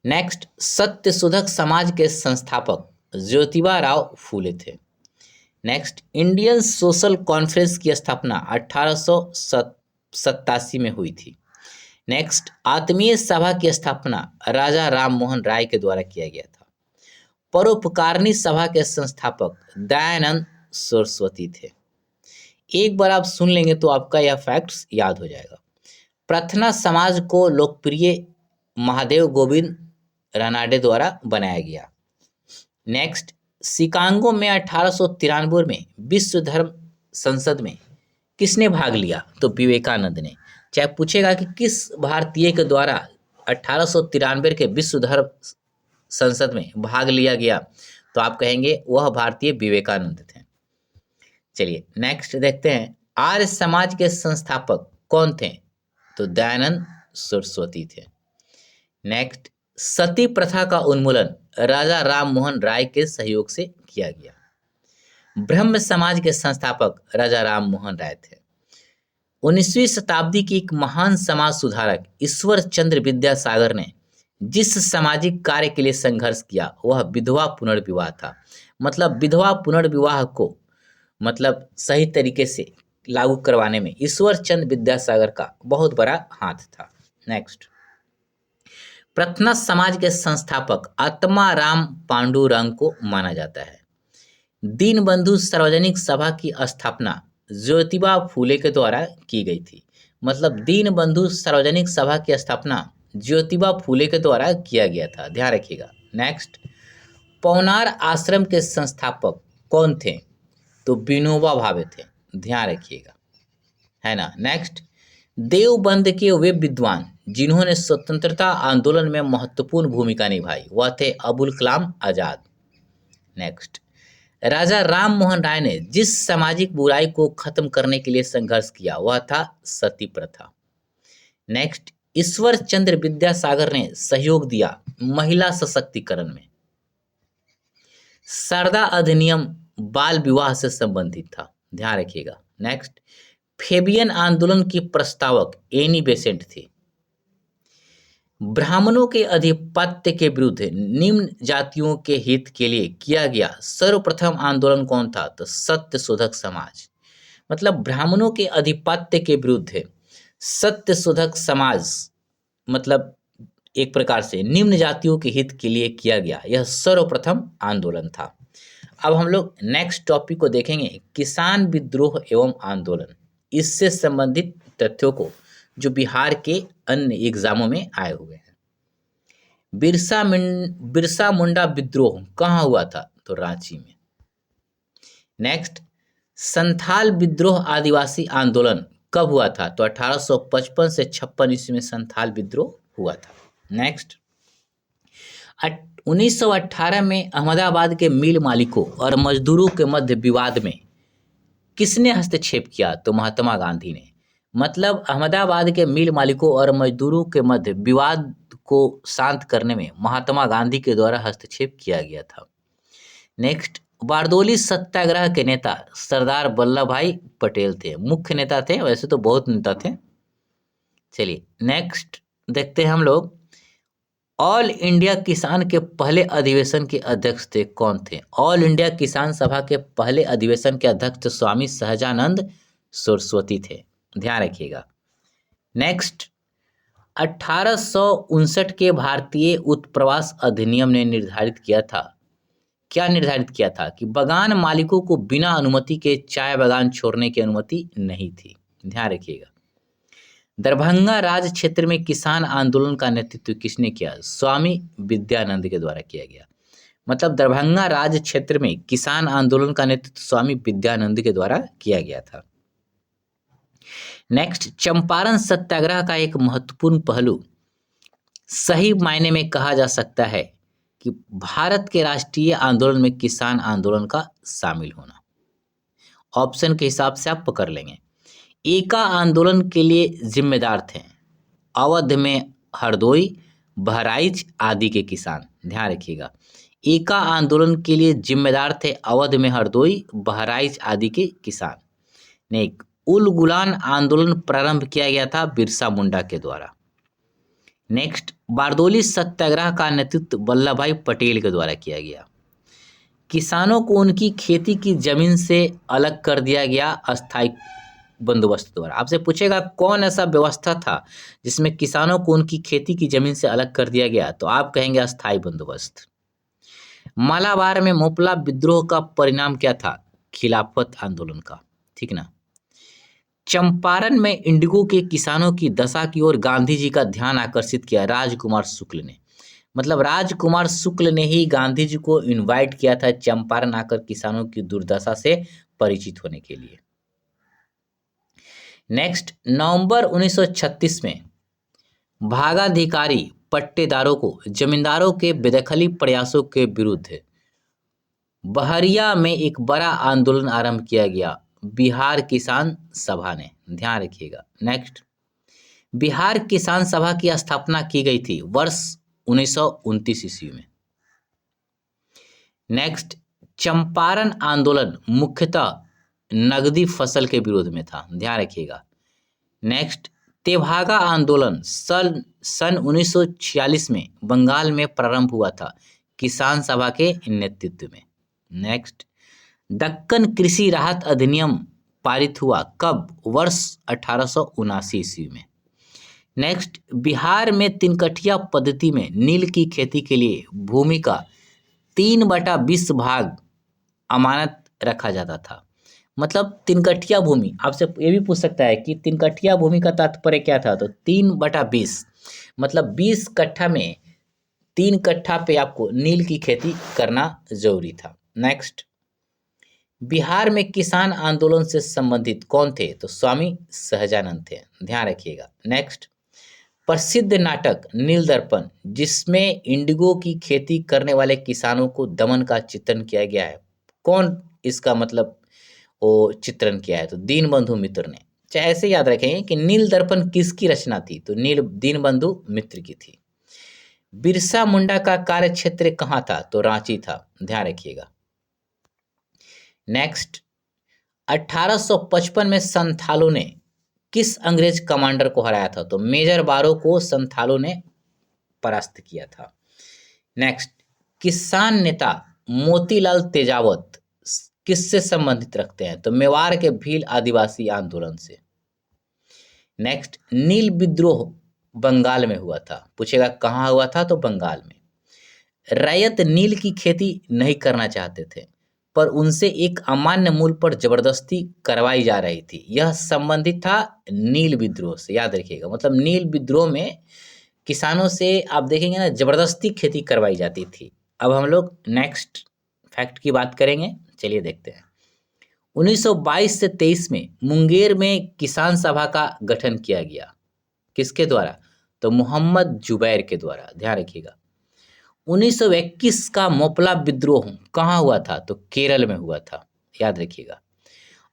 S1: नेक्स्ट, सत्यशोधक समाज के संस्थापक ज्योतिबा राव फूले थे। नेक्स्ट, इंडियन सोशल कॉन्फ्रेंस की स्थापना 1887 में हुई थी। नेक्स्ट, आत्मीय सभा की स्थापना राजा राम मोहन राय के द्वारा किया गया था। परोपकारिणी सभा के संस्थापक दयानंद सरस्वती थे। एक बार आप सुन लेंगे तो आपका यह फैक्ट्स याद हो जाएगा। प्रार्थना समाज को लोकप्रिय महादेव गोविंद रानाडे द्वारा बनाया गया। नेक्स्ट, शिकागो में 1893 में विश्व धर्म संसद में किसने भाग लिया? तो विवेकानंद ने। चाहे पूछेगा कि किस भारतीय के द्वारा 1893 के विश्व धर्म संसद में भाग लिया गया, तो आप कहेंगे वह भारतीय विवेकानंद थे। चलिए नेक्स्ट देखते हैं, आर्य समाज के संस्थापक कौन थे? तो दयानंद सरस्वती थे। नेक्स्ट, सती प्रथा का उन्मूलन राजा राम मोहन राय के सहयोग से किया गया। ब्रह्म समाज के संस्थापक राजा राम मोहन राय थे। 19वीं शताब्दी की एक महान समाज सुधारक ईश्वर चंद्र विद्यासागर ने जिस सामाजिक कार्य के लिए संघर्ष किया वह विधवा पुनर्विवाह था। मतलब विधवा पुनर्विवाह को मतलब सही तरीके से लागू करवाने में ईश्वर चंद्र विद्यासागर का बहुत बड़ा हाथ था। नेक्स्ट, प्रथना समाज के संस्थापक आत्माराम पांडुरंग को माना जाता है। दीनबंधु सार्वजनिक सभा की स्थापना ज्योतिबा फूले के द्वारा की गई थी। मतलब दीनबंधु सार्वजनिक सभा की स्थापना ज्योतिबा फूले के द्वारा किया गया था, ध्यान रखिएगा। नेक्स्ट, पौनार आश्रम के संस्थापक कौन थे? तो विनोबा भावे थे, ध्यान रखिएगा, है ना। नेक्स्ट, देवबंद के वे विद्वान जिन्होंने स्वतंत्रता आंदोलन में महत्वपूर्ण भूमिका निभाई वह थे अबुल कलाम आजाद। नेक्स्ट, राजा राम मोहन राय ने जिस सामाजिक बुराई को खत्म करने के लिए संघर्ष किया वह था सती प्रथा। नेक्स्ट, ईश्वर चंद्र विद्यासागर ने सहयोग दिया महिला सशक्तिकरण में। शारदा अधिनियम बाल विवाह से संबंधित था, ध्यान रखिएगा। नेक्स्ट, फेबियन आंदोलन की प्रस्तावक एनी बेसेंट थी। ब्राह्मणों के आधिपत्य के विरुद्ध निम्न जातियों के हित के लिए किया गया सर्वप्रथम आंदोलन कौन था? तो सत्य शोधक समाज। मतलब ब्राह्मणों के आधिपत्य के विरुद्ध सत्य शोधक समाज मतलब एक प्रकार से निम्न जातियों के हित के लिए किया गया यह सर्वप्रथम आंदोलन था। अब हम लोग नेक्स्ट टॉपिक को देखेंगे, किसान विद्रोह एवं आंदोलन। इससे संबंधित तथ्यों को जो बिहार के अन्य एग्जामों में आए हुए हैं। बिरसा मुंडा विद्रोह कहाँ हुआ था? तो रांची में। नेक्स्ट, संथाल विद्रोह आदिवासी आंदोलन कब हुआ था? तो 1855 से 56 ईस्वी में संथाल विद्रोह हुआ था। नेक्स्ट, 1918 में अहमदाबाद के मिल मालिकों और मजदूरों के मध्य विवाद में किसने हस्तक्षेप किया? तो महात्मा गांधी ने। मतलब अहमदाबाद के मिल मालिकों और मजदूरों के मध्य विवाद को शांत करने में महात्मा गांधी के द्वारा हस्तक्षेप किया गया था। नेक्स्ट, बारदोली सत्याग्रह के नेता सरदार वल्लभ भाई पटेल थे, मुख्य नेता थे, वैसे तो बहुत नेता थे। चलिए नेक्स्ट देखते हैं हम लोग, ऑल इंडिया किसान के पहले अधिवेशन के अध्यक्ष थे कौन थे? ऑल इंडिया किसान सभा के पहले अधिवेशन के अध्यक्ष स्वामी सहजानंद सरस्वती थे, ध्यान रखिएगा। नेक्स्ट, 1859 के भारतीय उत्प्रवास अधिनियम ने निर्धारित किया था, क्या निर्धारित किया था? कि बागान मालिकों को बिना अनुमति के चाय बागान छोड़ने की अनुमति नहीं थी, ध्यान रखिएगा। दरभंगा राज क्षेत्र में किसान आंदोलन का नेतृत्व किसने किया? स्वामी विद्यानंद के द्वारा किया गया। मतलब दरभंगा राज क्षेत्र में किसान आंदोलन का नेतृत्व स्वामी विद्यानंद के द्वारा किया गया था। नेक्स्ट, चंपारण सत्याग्रह का एक महत्वपूर्ण पहलू सही मायने में कहा जा सकता है कि भारत के राष्ट्रीय आंदोलन में किसान आंदोलन का शामिल होना। ऑप्शन के हिसाब से आप पकड़ लेंगे। एका आंदोलन के लिए जिम्मेदार थे अवध में हरदोई, बहराइच आदि के किसान, ध्यान रखिएगा। एका आंदोलन के लिए जिम्मेदार थे अवध में हरदोई, बहराइच आदि के किसान। नेक्स्ट, उल गुलान आंदोलन प्रारंभ किया गया था बिरसा मुंडा के द्वारा। नेक्स्ट, बारदोली सत्याग्रह का नेतृत्व वल्लभ भाई पटेल के द्वारा किया गया। किसानों को उनकी खेती की जमीन से अलग कर दिया गया अस्थायी बंदोबस्त द्वारा। आपसे पूछेगा कौन ऐसा व्यवस्था था जिसमें किसानों को उनकी खेती की जमीन से अलग कर दिया गया, तो आप कहेंगे अस्थायी बंदोबस्त। मालाबार में मोपला विद्रोह का परिणाम क्या था? खिलाफत आंदोलन का, ठीक ना। चंपारण में इंडिगो के किसानों की दशा की ओर गांधी जी का ध्यान आकर्षित किया राजकुमार शुक्ल ने। मतलब राजकुमार शुक्ल ने ही गांधी जी को इनवाइट किया था चंपारण आकर किसानों की दुर्दशा से परिचित होने के लिए। नेक्स्ट, नवंबर 1936 में भागाधिकारी पट्टेदारों को जमींदारों के बेदखली प्रयासों के विरुद्ध बहरिया में एक बड़ा आंदोलन आरंभ किया गया बिहार किसान सभा ने। ध्यान रखिएगा। नेक्स्ट, बिहार किसान सभा की स्थापना की गई थी वर्ष 1929 ईस्वी में। नेक्स्ट, चंपारण आंदोलन मुख्यतः नगदी फसल के विरोध में था। ध्यान रखिएगा। नेक्स्ट, तेभागा आंदोलन सन 1946 में बंगाल में प्रारंभ हुआ था किसान सभा के नेतृत्व में। नेक्स्ट, दक्कन कृषि राहत अधिनियम पारित हुआ कब? वर्ष 1879 ईस्वी में। नेक्स्ट, बिहार में तिनकठिया पद्धति में नील की खेती के लिए भूमि का 3/20 भाग अमानत रखा जाता था। मतलब तिनकठिया भूमि, आपसे ये भी पूछ सकता है कि तिनकठिया भूमि का तात्पर्य क्या था, तो 3/20 मतलब 20 कट्ठा में 3 कट्ठा पे आपको नील की खेती करना जरूरी था। नेक्स्ट, बिहार में किसान आंदोलन से संबंधित कौन थे, तो स्वामी सहजानंद थे। ध्यान रखिएगा। नेक्स्ट, प्रसिद्ध नाटक नील दर्पण जिसमें इंडिगो की खेती करने वाले किसानों को दमन का चित्रण किया गया है, कौन इसका मतलब वो चित्रण किया है, तो दीनबंधु मित्र ने। चाहे ऐसे याद रखें कि नील दर्पण किसकी रचना थी, तो दीनबंधु मित्र की थी। बिरसा मुंडा का कार्य क्षेत्र कहाँ था, तो रांची था। ध्यान रखिएगा। नेक्स्ट, 1855 में संथालों ने किस अंग्रेज कमांडर को हराया था, तो मेजर बारो को संथालों ने परास्त किया था। नेक्स्ट, किसान नेता मोतीलाल तेजावत किससे संबंधित रखते हैं, तो मेवाड़ के भील आदिवासी आंदोलन से। नेक्स्ट, नील विद्रोह बंगाल में हुआ था। पूछेगा कहाँ हुआ था, तो बंगाल में। रैयत नील की खेती नहीं करना चाहते थे पर उनसे एक अमान्य मूल्य पर जबरदस्ती करवाई जा रही थी। यह संबंधित था नील विद्रोह से। याद रखिएगा, मतलब नील विद्रोह में किसानों से आप देखेंगे ना जबरदस्ती खेती करवाई जाती थी। अब हम लोग नेक्स्ट फैक्ट की बात करेंगे, चलिए देखते हैं। 1922 से 23 में मुंगेर में किसान सभा का गठन किया गया। किसके द्वारा, तो मोहम्मद जुबैर के द्वारा। ध्यान रखिएगा। 1921 का मोपला विद्रोह कहाँ हुआ था, तो केरल में हुआ था। याद रखिएगा।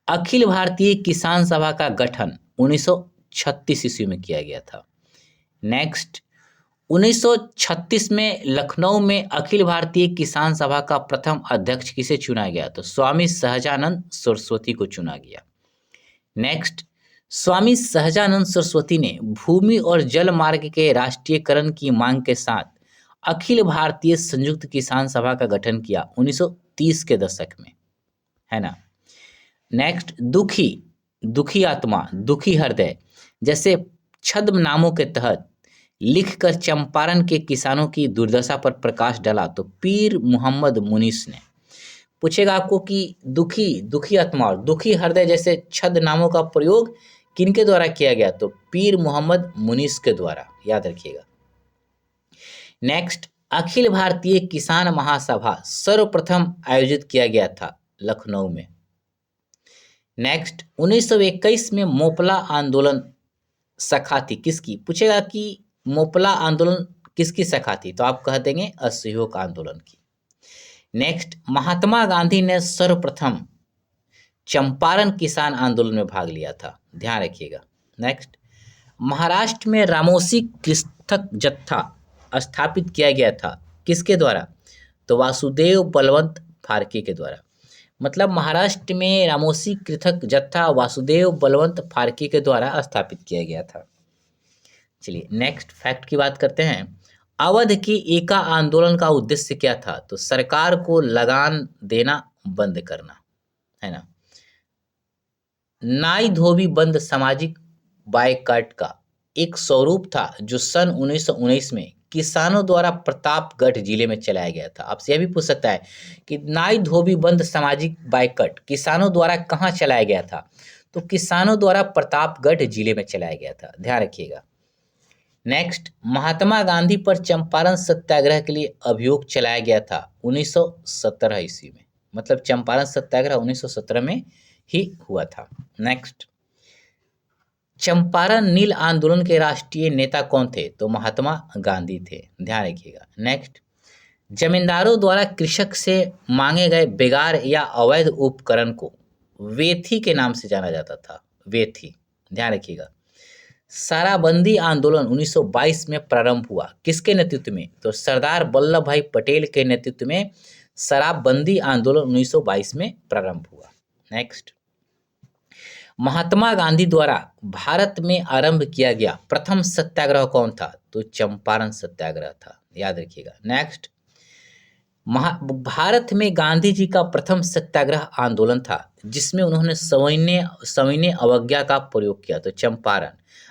S1: अखिल भारतीय किसान सभा का गठन 1936 ईस्वी में किया गया था। नेक्स्ट, 1936 में लखनऊ में अखिल भारतीय किसान सभा का प्रथम अध्यक्ष किसे चुना गया, तो स्वामी सहजानंद सरस्वती को चुना गया। नेक्स्ट, स्वामी सहजानंद सरस्वती ने भूमि और जल मार्ग के राष्ट्रीयकरण की मांग के साथ अखिल भारतीय संयुक्त किसान सभा का गठन किया 1930 के दशक में, है ना। नेक्स्ट, दुखी आत्मा, दुखी हृदय जैसे छद्म नामों के तहत लिखकर चंपारण के किसानों की दुर्दशा पर प्रकाश डाला, तो पीर मोहम्मद मुनीस ने। पूछेगा आपको कि दुखी आत्मा और दुखी हृदय जैसे छद्म नामों का प्रयोग किनके द्वारा किया गया, तो पीर मोहम्मद मुनीस के द्वारा। याद रखिएगा। नेक्स्ट, अखिल भारतीय किसान महासभा सर्वप्रथम आयोजित किया गया था लखनऊ में। नेक्स्ट, 1921 में मोपला आंदोलन शाखा थी किसकी। पूछेगा कि मोपला आंदोलन किसकी शाखा थी, तो आप कह देंगे असहयोग आंदोलन की। नेक्स्ट, महात्मा गांधी ने सर्वप्रथम चंपारण किसान आंदोलन में भाग लिया था। ध्यान रखिएगा। नेक्स्ट, महाराष्ट्र में रामोसी कृषक जत्था स्थापित किया गया था किसके द्वारा, तो वासुदेव बलवंत फार्के के द्वारा। मतलब महाराष्ट्र में रामोसी कृषक जत्था वासुदेव बलवंत फार्के के द्वारा स्थापित किया गया था। चलिए नेक्स्ट फैक्ट की बात करते हैं। अवध की एका आंदोलन का उद्देश्य क्या था, तो सरकार को लगान देना बंद करना, है ना। नाई धोबी बंद सामाजिक बायकॉट का एक स्वरूप था जो सन 1919 में किसानों द्वारा प्रतापगढ़ जिले में चलाया गया था। आपसे यह भी पूछ सकता है कि नाई धोबी बंद सामाजिक बायकॉट किसानों द्वारा कहाँ चलाया गया था, तो किसानों द्वारा प्रतापगढ़ जिले में चलाया गया था। ध्यान रखिएगा। नेक्स्ट, महात्मा गांधी पर चंपारण सत्याग्रह के लिए अभियोग चलाया गया था 1917 ईस्वी में। मतलब चंपारण सत्याग्रह 1917 में ही हुआ था। नेक्स्ट, चंपारण नील आंदोलन के राष्ट्रीय नेता कौन थे? तो महात्मा गांधी थे, ध्यान रखिएगा। नेक्स्ट, जमींदारों द्वारा कृषक से मांगे गए बेगार या अवैध उपकरण को वेथी के नाम से जाना जाता था, वेथी, ध्यान रखिएगा। शराबबंदी आंदोलन 1922 में प्रारंभ हुआ, किसके नेतृत्व में? तो सरदार वल्लभ भाई पटेल के नेतृत्व में शराबबंदी आंदोलन 1922 में प्रारंभ हुआ। नेक्स्ट, महात्मा गांधी द्वारा भारत में आरंभ किया गया प्रथम सत्याग्रह कौन था? तो चंपारण सत्याग्रह था, याद रखिएगा। नेक्स्ट, भारत में गांधी जी का प्रथम सत्याग्रह आंदोलन था जिसमें उन्होंने सविनय अवज्ञा का प्रयोग किया, तो चंपारण।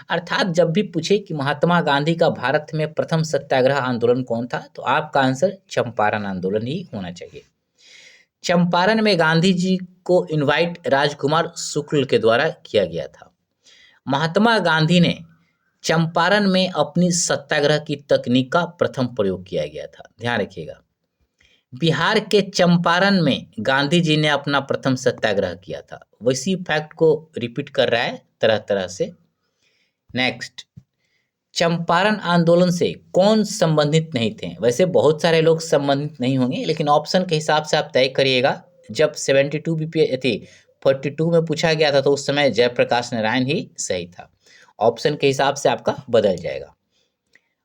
S1: अर्थात जब भी पूछे कि महात्मा गांधी का भारत में प्रथम सत्याग्रह आंदोलन कौन था, तो आपका आंसर चंपारण आंदोलन ही होना चाहिए। चंपारण में गांधी जी को इनवाइट राजकुमार शुक्ल के द्वारा किया गया था। महात्मा गांधी ने चंपारण में अपनी सत्याग्रह की तकनीक का प्रथम प्रयोग किया गया था, ध्यान रखिएगा। बिहार के चंपारण में गांधी जी ने अपना प्रथम सत्याग्रह किया था। वैसी फैक्ट को रिपीट कर रहा है तरह तरह से। नेक्स्ट, चंपारण आंदोलन से कौन संबंधित नहीं थे? वैसे बहुत सारे लोग संबंधित नहीं होंगे, लेकिन ऑप्शन के हिसाब से आप तय करिएगा। जब 72 बीपीए थी 42 में पूछा गया था तो उस समय जयप्रकाश नारायण ही सही था। ऑप्शन के हिसाब से आपका बदल जाएगा।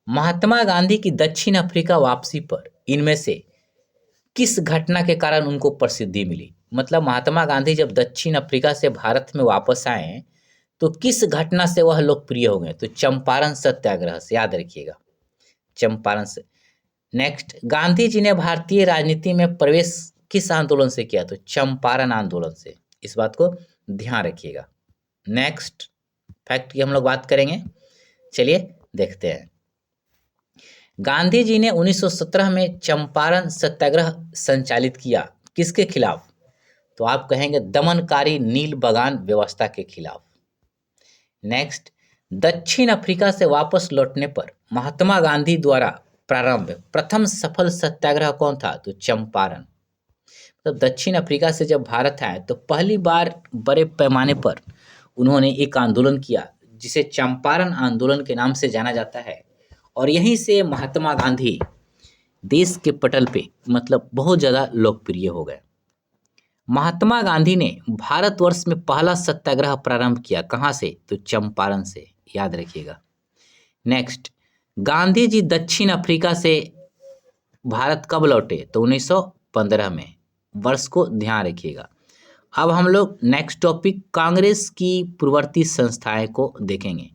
S1: महात्मा गांधी की दक्षिण अफ्रीका वापसी पर इनमें से किस घटना के कारण उनको प्रसिद्धि मिली? मतलब महात्मा गांधी जब दक्षिण अफ्रीका से भारत में वापस आए तो किस घटना से वह लोकप्रिय हो गए? तो चंपारण सत्याग्रह से, याद रखिएगा, चंपारण से। नेक्स्ट, गांधी जी ने भारतीय राजनीति में प्रवेश किस आंदोलन से किया? तो चंपारण आंदोलन से, इस बात को ध्यान रखिएगा। नेक्स्ट फैक्ट की हम लोग बात करेंगे, चलिए देखते हैं। गांधी जी ने 1917 में चंपारण सत्याग्रह संचालित किया, किसके खिलाफ? तो आप कहेंगे दमनकारी नील बगान व्यवस्था के खिलाफ। नेक्स्ट, दक्षिण अफ्रीका से वापस लौटने पर महात्मा गांधी द्वारा प्रारंभ प्रथम सफल सत्याग्रह कौन था? तो चंपारण। तो दक्षिण अफ्रीका से जब भारत आए तो पहली बार बड़े पैमाने पर उन्होंने एक आंदोलन किया जिसे चंपारण आंदोलन के नाम से जाना जाता है, और यहीं से महात्मा गांधी देश के पटल पे मतलब बहुत ज़्यादा लोकप्रिय हो गए। महात्मा गांधी ने भारतवर्ष में पहला सत्याग्रह प्रारंभ किया, कहाँ से? तो चंपारण से, याद रखिएगा। नेक्स्ट, गांधी जी दक्षिण अफ्रीका से भारत कब लौटे? तो 1915 में, वर्ष को ध्यान रखिएगा। अब हम लोग नेक्स्ट टॉपिक कांग्रेस की पूर्ववर्ती संस्थाएं को देखेंगे।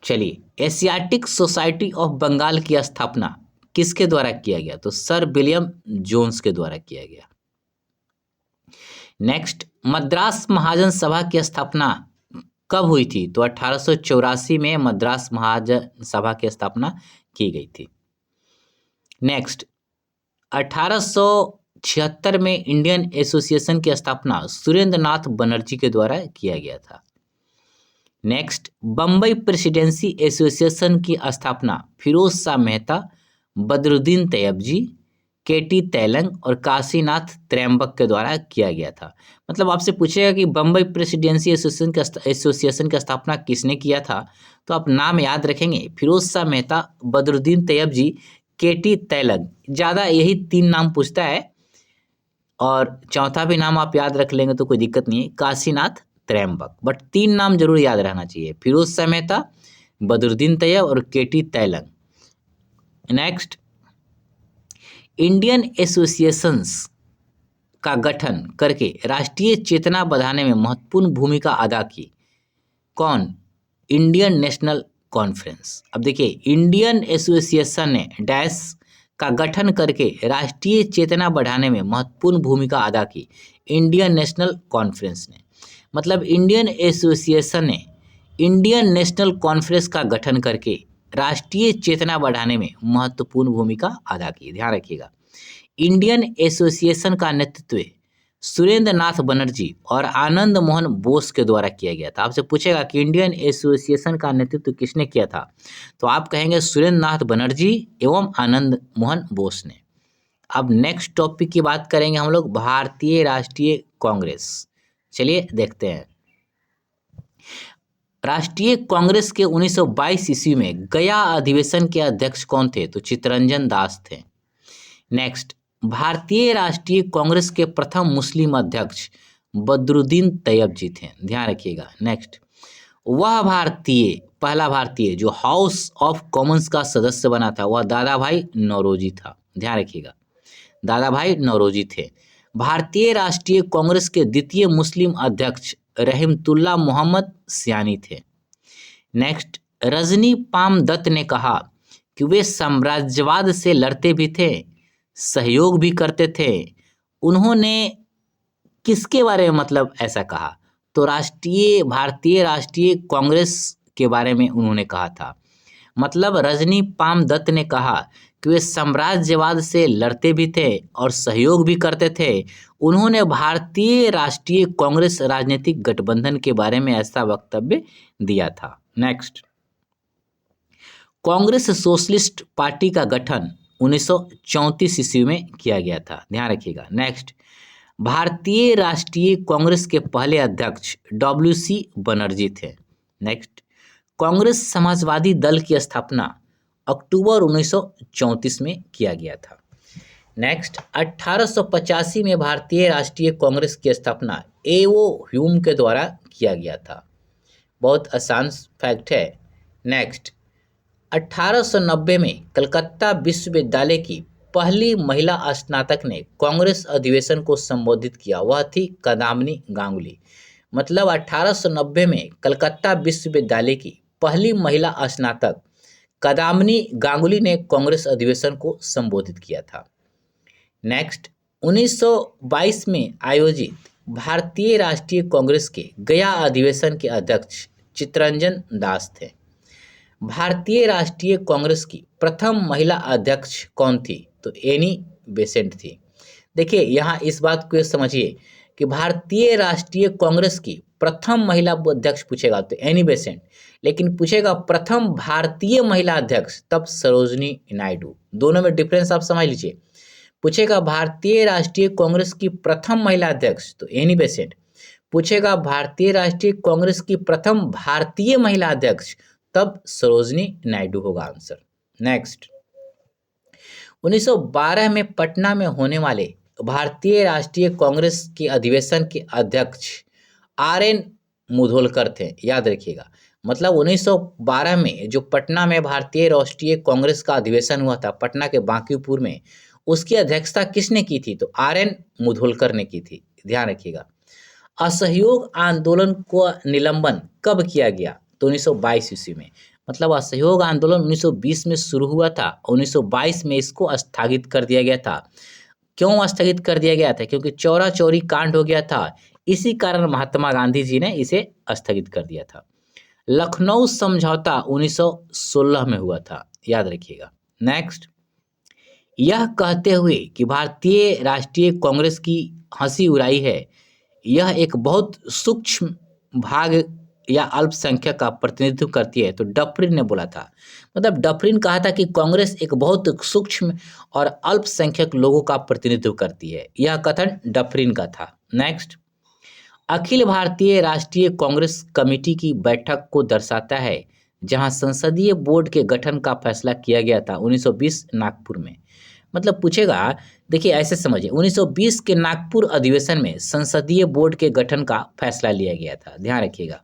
S1: चलिए, एशियाटिक सोसाइटी ऑफ बंगाल की स्थापना किसके द्वारा किया गया? तो सर विलियम जोन्स के द्वारा किया गया। नेक्स्ट, मद्रास महाजन सभा की स्थापना कब हुई थी? तो 1884 में मद्रास महाजन सभा की स्थापना की गई थी। नेक्स्ट, 1876 में इंडियन एसोसिएशन की स्थापना सुरेंद्र नाथ बनर्जी के द्वारा किया गया था। नेक्स्ट, बम्बई प्रेसिडेंसी एसोसिएशन की स्थापना फिरोज शाह मेहता, बदरुद्दीन तैयबजी, केटी तैलंग और काशीनाथ त्रयंबक के द्वारा किया गया था। मतलब आपसे पूछेगा कि बम्बई प्रेसिडेंसी एसोसिएशन की स्थापना किसने किया था, तो आप नाम याद रखेंगे फिरोज शाह मेहता, बदरुद्दीन तैयबजी, केटी तैलंग। ज़्यादा यही 3 नाम पूछता है, और चौथा भी नाम आप याद रख लेंगे तो कोई दिक्कत नहीं है, काशीनाथ त्रयंबक। बट 3 नाम जरूर याद रहना चाहिए, फिरोज शाह मेहता, बदरुद्दीन तैयब और केटी तैलंग। नेक्स्ट, इंडियन एसोसिएशंस का गठन करके राष्ट्रीय चेतना बढ़ाने में महत्वपूर्ण भूमिका अदा की, कौन? Indian national conference. अब देखिए, इंडियन एसोसिएशन ने डैश का गठन करके राष्ट्रीय चेतना बढ़ाने में महत्वपूर्ण भूमिका अदा की, इंडियन नेशनल कॉन्फ्रेंस ने। मतलब इंडियन एसोसिएशन ने इंडियन नेशनल कॉन्फ्रेंस का गठन करके राष्ट्रीय चेतना बढ़ाने में महत्वपूर्ण भूमिका अदा की, ध्यान रखिएगा। इंडियन एसोसिएशन का नेतृत्व सुरेंद्र नाथ बनर्जी और आनंद मोहन बोस के द्वारा किया गया था। आपसे पूछेगा कि इंडियन एसोसिएशन का नेतृत्व किसने किया था, तो आप कहेंगे सुरेंद्र नाथ बनर्जी एवं आनंद मोहन बोस ने। अब नेक्स्ट टॉपिक की बात करेंगे हम लोग, भारतीय राष्ट्रीय कांग्रेस। चलिए देखते हैं। राष्ट्रीय कांग्रेस के 1922 ईस्वी में गया अधिवेशन के अध्यक्ष कौन थे? तो चित्तरंजन दास थे। नेक्स्ट, भारतीय राष्ट्रीय कांग्रेस के प्रथम मुस्लिम अध्यक्ष बदरुद्दीन तैयब जी थे, ध्यान रखिएगा। नेक्स्ट, वह पहला भारतीय जो हाउस ऑफ कॉमन्स का सदस्य बना था वह दादा भाई नौरोजी था, ध्यान रखिएगा, दादा भाई नौरोजी थे। भारतीय राष्ट्रीय कांग्रेस के द्वितीय मुस्लिम अध्यक्ष रहमतुल्लाह मोहम्मद सियानी थे। नेक्स्ट, रजनी पाम दत्त ने कहा कि वे साम्राज्यवाद से लड़ते भी थे, सहयोग भी करते थे। उन्होंने किसके बारे में मतलब ऐसा कहा? तो भारतीय राष्ट्रीय कांग्रेस के बारे में उन्होंने कहा था। मतलब रजनी पाम दत्त ने कहा कि वे साम्राज्यवाद से लड़ते भी थे और सहयोग भी करते थे। उन्होंने भारतीय राष्ट्रीय कांग्रेस राजनीतिक गठबंधन के बारे में ऐसा वक्तव्य दिया था। नेक्स्ट, कांग्रेस सोशलिस्ट पार्टी का गठन 1934 ईस्वी में किया गया था, ध्यान रखिएगा। नेक्स्ट, भारतीय राष्ट्रीय कांग्रेस के पहले अध्यक्ष WC बनर्जी थे। नेक्स्ट, कांग्रेस समाजवादी दल की स्थापना अक्टूबर 1934 में किया गया था। नेक्स्ट, 1885 में भारतीय राष्ट्रीय कांग्रेस की स्थापना A.O. ह्यूम के द्वारा किया गया था। बहुत आसान फैक्ट है। नेक्स्ट, 1890 में कलकत्ता विश्वविद्यालय की पहली महिला स्नातक ने कांग्रेस अधिवेशन को संबोधित किया, वह थी कदामिनी गांगुली। मतलब 1890 में कलकत्ता विश्वविद्यालय की पहली महिला स्नातक कदामिनी गांगुली ने कांग्रेस अधिवेशन को संबोधित किया था। नेक्स्ट, 1922 में आयोजित भारतीय राष्ट्रीय कांग्रेस के गया अधिवेशन के अध्यक्ष चित्तरंजन दास थे। भारतीय राष्ट्रीय कांग्रेस की प्रथम महिला अध्यक्ष कौन थी? तो एनी बेसेंट थी। देखिए यहाँ इस बात को समझिए कि भारतीय राष्ट्रीय कांग्रेस की प्रथम महिला अध्यक्ष पूछेगा तो एनी बेसेंट, लेकिन पूछेगा प्रथम भारतीय महिला अध्यक्ष तब सरोजनी नायडू। दोनों में डिफरेंस आप समझ लीजिए। पूछेगा भारतीय राष्ट्रीय कांग्रेस की प्रथम महिला अध्यक्ष तो एनी बेसेंट, पूछेगा भारतीय राष्ट्रीय कांग्रेस की प्रथम भारतीय महिला अध्यक्ष तब सरोजनी नायडू होगा आंसर। नेक्स्ट, 1912 में पटना में होने वाले भारतीय राष्ट्रीय कांग्रेस के अधिवेशन के अध्यक्ष RN मुधोलकर थे, याद रखिएगा। मतलब 1912 में जो पटना में भारतीय राष्ट्रीय कांग्रेस का अधिवेशन हुआ था पटना के बांकीपुर में, उसकी अध्यक्षता किसने की थी? तो RN मुधोलकर ने की थी, ध्यान रखिएगा। असहयोग आंदोलन को निलंबन कब किया गया? तो 1922 ईस्वी में। मतलब असहयोग आंदोलन 1920 में शुरू हुआ था, 1922 में इसको स्थगित कर दिया गया था। क्यों स्थगित कर दिया गया था? क्योंकि चौरा चौरी कांड हो गया था, इसी कारण महात्मा गांधी जी ने इसे स्थगित कर दिया था। लखनऊ समझौता 1916 में हुआ था, याद रखिएगा। नेक्स्ट, यह कहते हुए कि भारतीय राष्ट्रीय कांग्रेस की हंसी उड़ाई है, यह एक बहुत सूक्ष्म भाग या अल्पसंख्यक का प्रतिनिधित्व करती है, तो डफरिन ने बोला था। मतलब डफरिन कहा था कि कांग्रेस एक बहुत सूक्ष्म और अल्पसंख्यक लोगों का प्रतिनिधित्व करती है, यह कथन डफरिन का था। नेक्स्ट, अखिल भारतीय राष्ट्रीय कांग्रेस कमेटी की बैठक को दर्शाता है जहां संसदीय बोर्ड के गठन का फैसला किया गया था 1920 नागपुर में। मतलब पूछेगा, देखिए ऐसे समझिए, 1920 के नागपुर अधिवेशन में संसदीय बोर्ड के गठन का फैसला लिया गया था, ध्यान रखिएगा।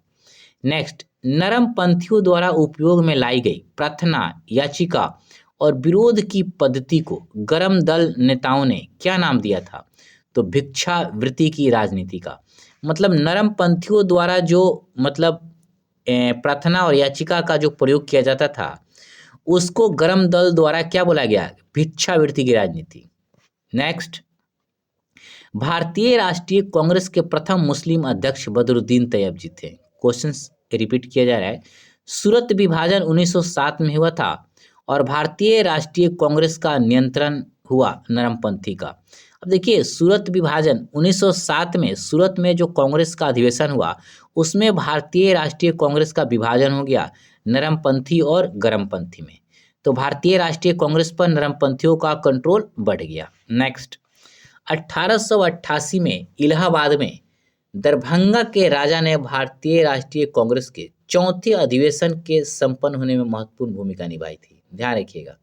S1: नेक्स्ट, नरम पंथियों द्वारा उपयोग में लाई गई प्रार्थना याचिका और विरोध की पद्धति को गरम दल नेताओं ने क्या नाम दिया था? तो भिक्षावृत्ति की राजनीति का। मतलब नरम पंथियों द्वारा जो प्रार्थना और याचिका का जो प्रयोग किया जाता था उसको गरम दल द्वारा क्या बोला गया? भिक्षावृत्ति की राजनीति। नेक्स्ट, भारतीय राष्ट्रीय कांग्रेस के प्रथम मुस्लिम अध्यक्ष बदरुद्दीन तैयब जी थे। क्वेश्चंस रिपीट किया जा रहा है। सूरत विभाजन 1907 में हुआ था और भारतीय राष्ट्रीय कांग्रेस का नियंत्रण हुआ नरमपंथी का। अब देखिए, सूरत विभाजन 1907 में सूरत में जो कांग्रेस का अधिवेशन हुआ उसमें भारतीय राष्ट्रीय कांग्रेस का विभाजन हो गया नरमपंथी और गरमपंथी में। तो भारतीय राष्ट्रीय कांग्रेस पर नरमपंथियों का कंट्रोल बढ़ गया। नेक्स्ट, 1888 में इलाहाबाद में दरभंगा के राजा ने भारतीय राष्ट्रीय कांग्रेस के चौथे अधिवेशन के संपन्न होने में महत्वपूर्ण भूमिका निभाई थी। ध्यान रखिएगा।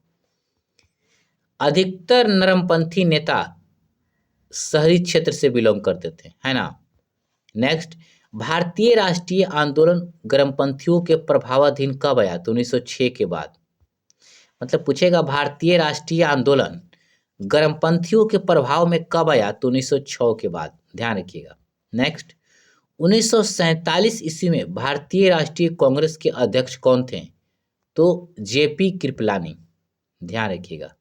S1: अधिकतर नरमपंथी नेता शहरी क्षेत्र से बिलोंग करते थे, है ना। नेक्स्ट, भारतीय राष्ट्रीय आंदोलन गर्मपंथियों के प्रभावाधीन कब आया? तो 1906 के बाद। मतलब पूछेगा भारतीय राष्ट्रीय आंदोलन गर्मपंथियों के प्रभाव में कब आया? तो 1906 के बाद। ध्यान रखिएगा। नेक्स्ट, 1947 ईस्वी में भारतीय राष्ट्रीय कांग्रेस के अध्यक्ष कौन थे? तो जेपी कृपलानी। ध्यान रखिएगा।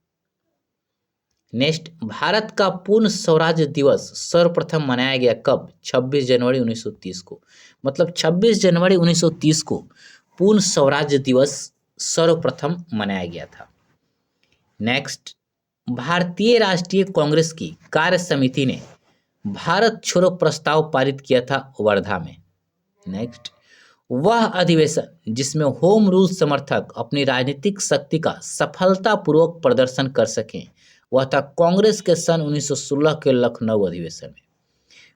S1: नेक्स्ट, भारत का पूर्ण स्वराज्य दिवस सर्वप्रथम मनाया गया कब? 26 जनवरी 1930 को। मतलब 26 जनवरी 1930 को पूर्ण स्वराज्य दिवस सर्वप्रथम मनाया गया था। नेक्स्ट, भारतीय राष्ट्रीय कांग्रेस की कार्य समिति ने भारत छोड़ो प्रस्ताव पारित किया था वर्धा में। नेक्स्ट, वह अधिवेशन जिसमें होम रूल समर्थक अपनी राजनीतिक शक्ति का सफलतापूर्वक प्रदर्शन कर सकें, वह था कांग्रेस के सन 1916 के लखनऊ अधिवेशन में।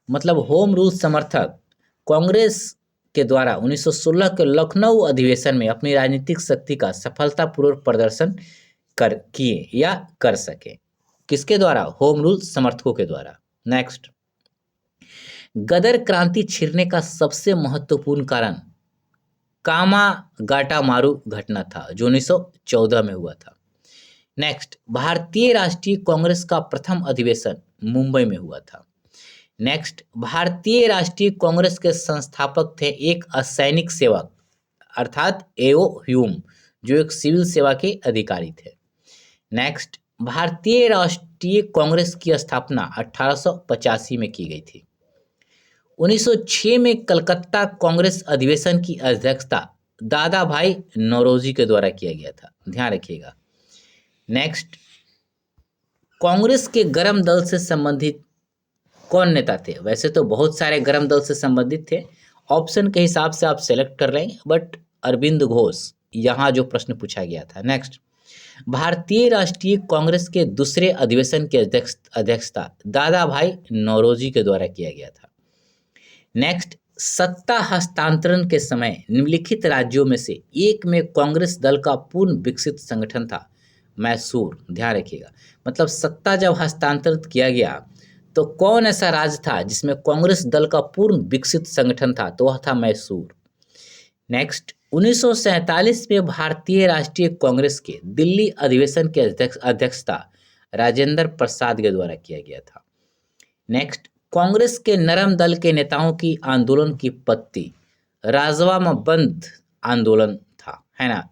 S1: मतलब होम रूल समर्थक कांग्रेस के द्वारा 1916 के लखनऊ अधिवेशन में अपनी राजनीतिक शक्ति का सफलतापूर्वक प्रदर्शन किए या कर सके। किसके द्वारा? होम रूल समर्थकों के द्वारा। नेक्स्ट, गदर क्रांति छिड़ने का सबसे महत्वपूर्ण कारण कामागाटामारू घटना था जो 1914 में हुआ था। नेक्स्ट, भारतीय राष्ट्रीय कांग्रेस का प्रथम अधिवेशन मुंबई में हुआ था। नेक्स्ट, भारतीय राष्ट्रीय कांग्रेस के संस्थापक थे एक असैनिक सेवक अर्थात एओ ह्यूम, जो एक सिविल सेवा के अधिकारी थे। नेक्स्ट, भारतीय राष्ट्रीय कांग्रेस की स्थापना 1885 में की गई थी। 1906 में कलकत्ता कांग्रेस अधिवेशन की अध्यक्षता दादा भाई नौरोजी के द्वारा किया गया था। ध्यान रखिएगा। नेक्स्ट, कांग्रेस के गरम दल से संबंधित कौन नेता थे? वैसे तो बहुत सारे गरम दल से संबंधित थे, ऑप्शन के हिसाब से आप सेलेक्ट कर लेंगे, बट अरविंद घोष यहाँ जो प्रश्न पूछा गया था। नेक्स्ट, भारतीय राष्ट्रीय कांग्रेस के दूसरे अधिवेशन की अध्यक्षता दादा भाई नौरोजी के द्वारा किया गया था। नेक्स्ट, सत्ता हस्तांतरण के समय निम्नलिखित राज्यों में से एक में कांग्रेस दल का पूर्ण विकसित संगठन था? मैसूर। ध्यान रखिएगा। मतलब सत्ता जब हस्तांतरित किया गया तो कौन ऐसा राज्य था जिसमें कांग्रेस दल का पूर्ण विकसित संगठन था? तो वह था मैसूर। नेक्स्ट, 1947 में भारतीय राष्ट्रीय कांग्रेस के दिल्ली अधिवेशन की अध्यक्षता राजेंद्र प्रसाद के द्वारा किया गया था। नेक्स्ट, कांग्रेस के नरम दल के नेताओं की आंदोलन की पत्ती राजवा में बंद आंदोलन था, है ना।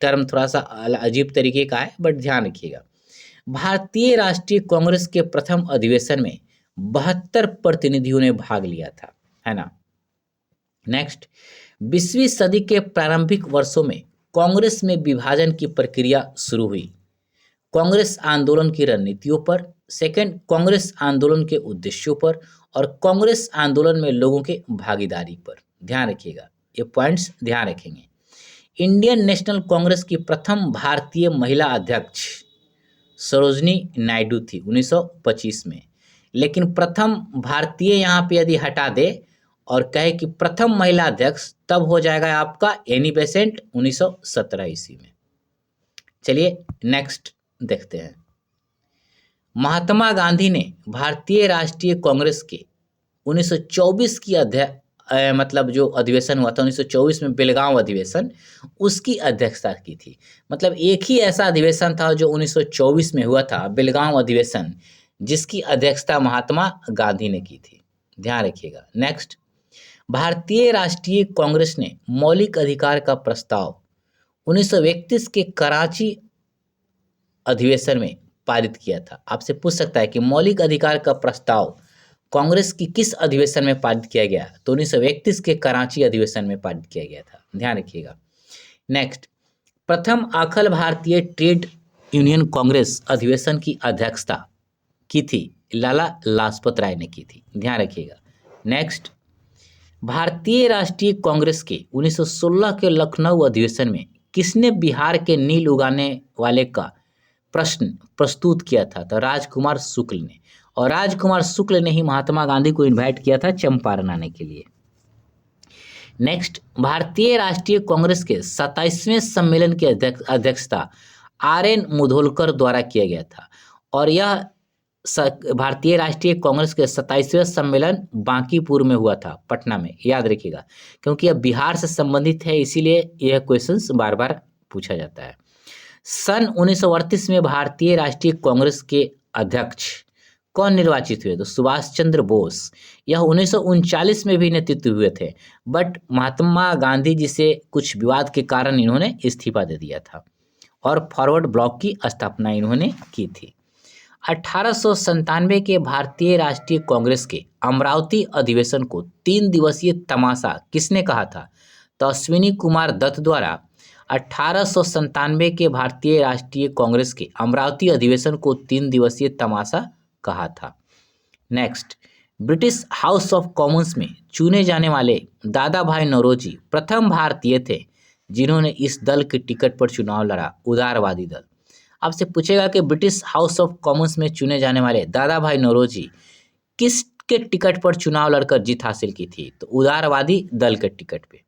S1: टर्म थोड़ा सा अजीब तरीके का है, बट ध्यान रखिएगा। भारतीय राष्ट्रीय कांग्रेस के प्रथम अधिवेशन में 72 प्रतिनिधियों ने भाग लिया था, है ना। नेक्स्ट, 20वीं सदी के प्रारंभिक वर्षों में कांग्रेस में विभाजन की प्रक्रिया शुरू हुई। कांग्रेस आंदोलन की रणनीतियों पर, सेकंड कांग्रेस आंदोलन के उद्देश्यों पर, और कांग्रेस आंदोलन में लोगों के भागीदारी पर। ध्यान रखिएगा, ये पॉइंट्स ध्यान रखेंगे। इंडियन नेशनल कांग्रेस की प्रथम भारतीय महिला अध्यक्ष सरोजनी नायडू थी 1925 में। लेकिन प्रथम भारतीय यहाँ पे यदि हटा दे और कहे कि प्रथम महिला अध्यक्ष, तब हो जाएगा आपका एनी बेसेंट 1917 ईस्वी में। चलिए नेक्स्ट देखते हैं। महात्मा गांधी ने भारतीय राष्ट्रीय कांग्रेस के 1924 की मतलब जो अधिवेशन हुआ था 1924 में बेलगांव अधिवेशन, उसकी अध्यक्षता की थी। मतलब एक ही ऐसा अधिवेशन था जो 1924 में हुआ था, बेलगांव अधिवेशन, जिसकी अध्यक्षता महात्मा गांधी ने की थी। ध्यान रखिएगा। नेक्स्ट, भारतीय राष्ट्रीय कांग्रेस ने मौलिक अधिकार का प्रस्ताव 1931 के कराची अधिवेशन में पारित किया था। आपसे पूछ सकता है कि मौलिक अधिकार का प्रस्ताव कांग्रेस की किस अधिवेशन में पारित किया गया? तो 1931 के कराची अधिवेशन में पारित किया गया था। ध्यान रखिएगा। नेक्स्ट, प्रथम अखिल भारतीय ट्रेड यूनियन कांग्रेस अधिवेशन की अध्यक्षता की थी लाला लाजपत राय ने की थी। ध्यान रखिएगा। नेक्स्ट, भारतीय राष्ट्रीय कांग्रेस के 1916 के लखनऊ अधिवेशन में किसने बिहार के नील उगाने वाले का प्रश्न प्रस्तुत किया था? तो राजकुमार शुक्ल ने। और राजकुमार शुक्ल ने ही महात्मा गांधी को इनवाइट किया था चंपारण आने के लिए। नेक्स्ट, भारतीय राष्ट्रीय कांग्रेस के 27वें सम्मेलन की अध्यक्षता आर.एन. मुधोलकर द्वारा किया गया था और यह भारतीय राष्ट्रीय कांग्रेस के 27वें सम्मेलन बांकीपुर में हुआ था, पटना में, याद रखिएगा, क्योंकि यह बिहार से संबंधित है, इसीलिए यह क्वेश्चंस बार बार पूछा जाता है। सन 1938 में भारतीय राष्ट्रीय कांग्रेस के अध्यक्ष कौन निर्वाचित हुए? तो सुभाष चंद्र बोस। यह 1939 में भी नेतृत्व हुए थे, बट महात्मा गांधी जी से कुछ विवाद के कारण इन्होंने इस्तीफा दे दिया था और फॉरवर्ड ब्लॉक की स्थापना इन्होंने की थी। 1897 के भारतीय राष्ट्रीय कांग्रेस के अमरावती अधिवेशन को 3 दिवसीय तमाशा किसने कहा था? तो अश्विनी कुमार दत्त द्वारा 1897 के भारतीय राष्ट्रीय कांग्रेस के अमरावती अधिवेशन को 3 दिवसीय तमाशा कहा था। Next, British house of Commons में चुने जाने वाले दादा भाई नौरोजी प्रथम भारतीय थे जिन्होंने इस दल के टिकट पर चुनाव लड़ा, उदारवादी दल। आपसे पूछेगा कि ब्रिटिश हाउस ऑफ कॉमन्स में चुने जाने वाले दादा भाई नौरोजी किस के टिकट पर चुनाव लड़कर जीत हासिल की थी? तो उदारवादी दल के टिकट पे।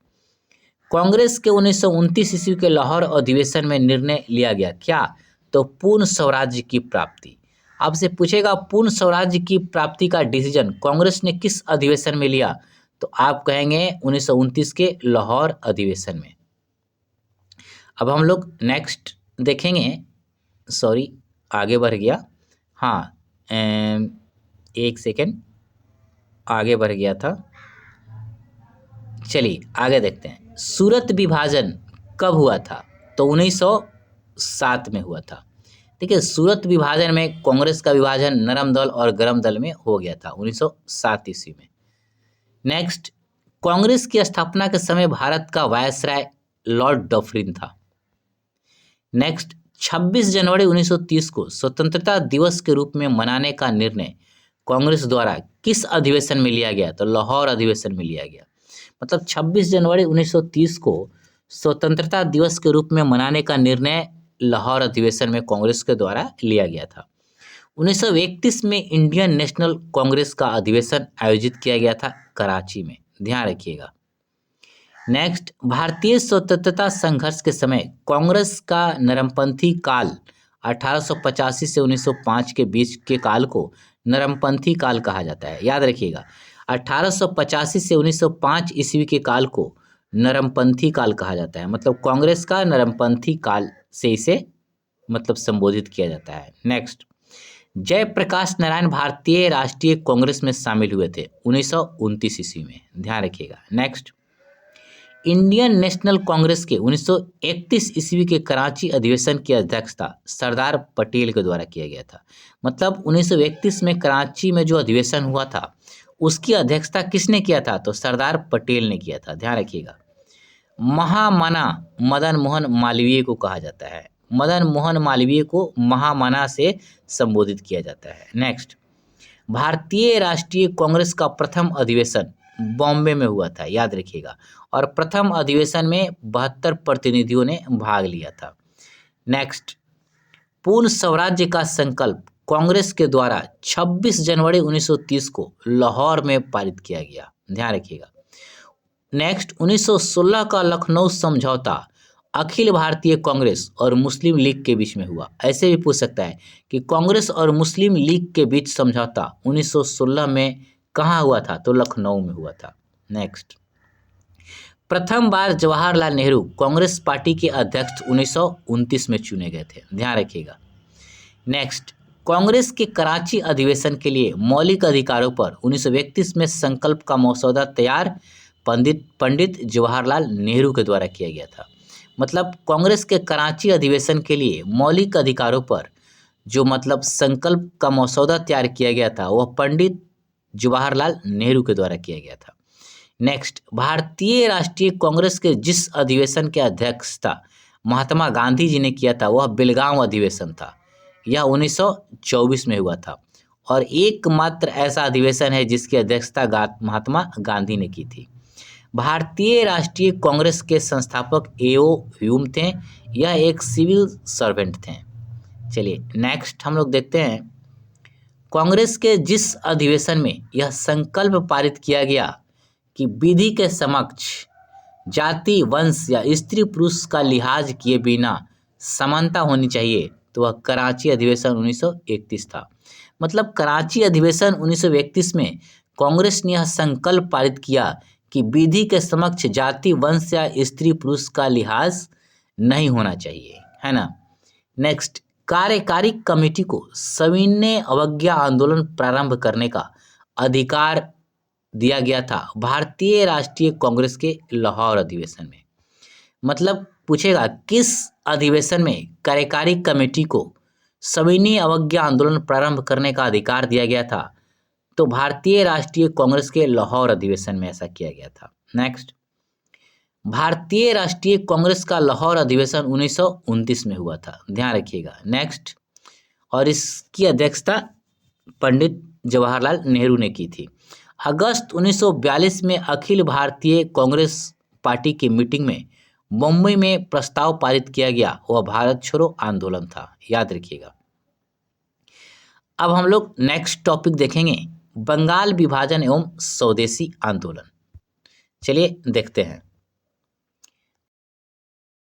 S1: कांग्रेस के 1929 ईस्वी के लाहौर अधिवेशन में निर्णय लिया गया क्या? तो पूर्ण स्वराज्य की प्राप्ति। आपसे पूछेगा पूर्ण स्वराज्य की प्राप्ति का डिसीजन कांग्रेस ने किस अधिवेशन में लिया? तो आप कहेंगे 1929 के लाहौर अधिवेशन में। अब हम लोग नेक्स्ट देखेंगे, सॉरी आगे बढ़ गया, हाँ एक सेकेंड आगे बढ़ गया था, चलिए आगे देखते हैं। सूरत विभाजन कब हुआ था? तो 1907 में हुआ था। देखिए, सूरत विभाजन में कांग्रेस का विभाजन नरम दल और गरम दल में हो गया था 1907 ईस्वी में। नेक्स्ट, कांग्रेस की स्थापना के समय भारत का वायसराय लॉर्ड डफरिन था। नेक्स्ट, 26 जनवरी 1930 को स्वतंत्रता दिवस के रूप में मनाने का निर्णय कांग्रेस द्वारा किस अधिवेशन में लिया गया? तो लाहौर अधिवेशन में लिया गया। मतलब 26 जनवरी 1930 को स्वतंत्रता दिवस के रूप में मनाने का निर्णय लाहौर अधिवेशन में कांग्रेस के द्वारा लिया गया था। 1931 में इंडियन नेशनल कांग्रेस का अधिवेशन आयोजित किया गया था कराची में, ध्यान रखिएगा। नेक्स्ट, भारतीय स्वतंत्रता संघर्ष के समय कांग्रेस का नरमपंथी काल 1885 से 1905 के बीच के काल को नरमपंथी काल कहा जाता है, याद रखिएगा। 1885 से 1905 ईस्वी के काल को नरमपंथी काल कहा जाता है, मतलब कांग्रेस का नरमपंथी काल से इसे मतलब संबोधित किया जाता है। नेक्स्ट, जयप्रकाश नारायण भारतीय राष्ट्रीय कांग्रेस में शामिल हुए थे 1929 ईस्वी में, ध्यान रखिएगा। नेक्स्ट, इंडियन नेशनल कांग्रेस के 1931 ईस्वी के कराची अधिवेशन की अध्यक्षता सरदार पटेल के द्वारा किया गया था। मतलब 1931 में कराची में जो अधिवेशन हुआ था उसकी अध्यक्षता किसने किया था? तो सरदार पटेल ने किया था, ध्यान रखिएगा। महामना मदन मोहन मालवीय को कहा जाता है, मदन मोहन मालवीय को महामना से संबोधित किया जाता है। नेक्स्ट, भारतीय राष्ट्रीय कांग्रेस का प्रथम अधिवेशन बॉम्बे में हुआ था, याद रखिएगा, और प्रथम अधिवेशन में 72 प्रतिनिधियों ने भाग लिया था। नेक्स्ट, पूर्ण स्वराज्य का संकल्प कांग्रेस के द्वारा 26 जनवरी 1930 को लाहौर में पारित किया गया, ध्यान रखिएगा। नेक्स्ट, 1916 का लखनऊ समझौता अखिल भारतीय कांग्रेस और मुस्लिम लीग के बीच में हुआ। ऐसे भी पूछ सकता है कि कांग्रेस और मुस्लिम लीग के बीच समझौता 1916 में कहाँ हुआ था? तो लखनऊ में हुआ था। नेक्स्ट, प्रथम बार जवाहरलाल नेहरू कांग्रेस पार्टी के अध्यक्ष 1929 में चुने गए थे, ध्यान रखिएगा। नेक्स्ट, कांग्रेस के कराची अधिवेशन के लिए मौलिक अधिकारों पर 1931 में संकल्प का मसौदा तैयार पंडित जवाहरलाल नेहरू के द्वारा किया गया था। मतलब कांग्रेस के कराची अधिवेशन के लिए मौलिक अधिकारों पर जो मतलब संकल्प का मसौदा तैयार किया गया था वह पंडित जवाहरलाल नेहरू के द्वारा किया गया था। नेक्स्ट, भारतीय राष्ट्रीय कांग्रेस के जिस अधिवेशन की अध्यक्षता महात्मा गांधी जी ने किया था वह बेलगांव अधिवेशन था। यह 1924 में हुआ था और एकमात्र ऐसा अधिवेशन है जिसकी अध्यक्षता महात्मा गांधी ने की थी। भारतीय राष्ट्रीय कांग्रेस के संस्थापक ए.ओ. ह्यूम थे। यह एक सिविल सर्वेंट थे। चलिए नेक्स्ट हम लोग देखते हैं, कांग्रेस के जिस अधिवेशन में यह संकल्प पारित किया गया कि विधि के समक्ष जाति, वंश या स्त्री पुरुष का लिहाज किए बिना समानता होनी चाहिए, तो वह कराची अधिवेशन 1931 था। मतलब कराची अधिवेशन 1931 में कांग्रेस ने यह संकल्प पारित किया कि विधि के समक्ष जाति, वंश या स्त्री पुरुष का लिहाज नहीं होना चाहिए, है ना। नेक्स्ट, कार्यकारी कमेटी को सविनय अवज्ञा आंदोलन प्रारंभ करने का अधिकार दिया गया था भारतीय राष्ट्रीय कांग्रेस के लाहौर अधिवेशन में। मतलब पूछेगा किस अधिवेशन में कार्यकारी कमेटी को सविनय अवज्ञा आंदोलन प्रारंभ करने का अधिकार दिया गया था, तो भारतीय राष्ट्रीय कांग्रेस के लाहौर अधिवेशन में ऐसा किया गया था। नेक्स्ट, भारतीय राष्ट्रीय कांग्रेस का लाहौर अधिवेशन 1929 में हुआ था, ध्यान रखिएगा। नेक्स्ट, और इसकी अध्यक्षता पंडित जवाहरलाल नेहरू ने की थी। अगस्त 1942 में अखिल भारतीय कांग्रेस पार्टी की मीटिंग में मुंबई में प्रस्ताव पारित किया गया, वह भारत छोड़ो आंदोलन था, याद रखिएगा। अब हम लोग नेक्स्ट टॉपिक देखेंगे, बंगाल विभाजन एवं स्वदेशी आंदोलन। चलिए देखते हैं।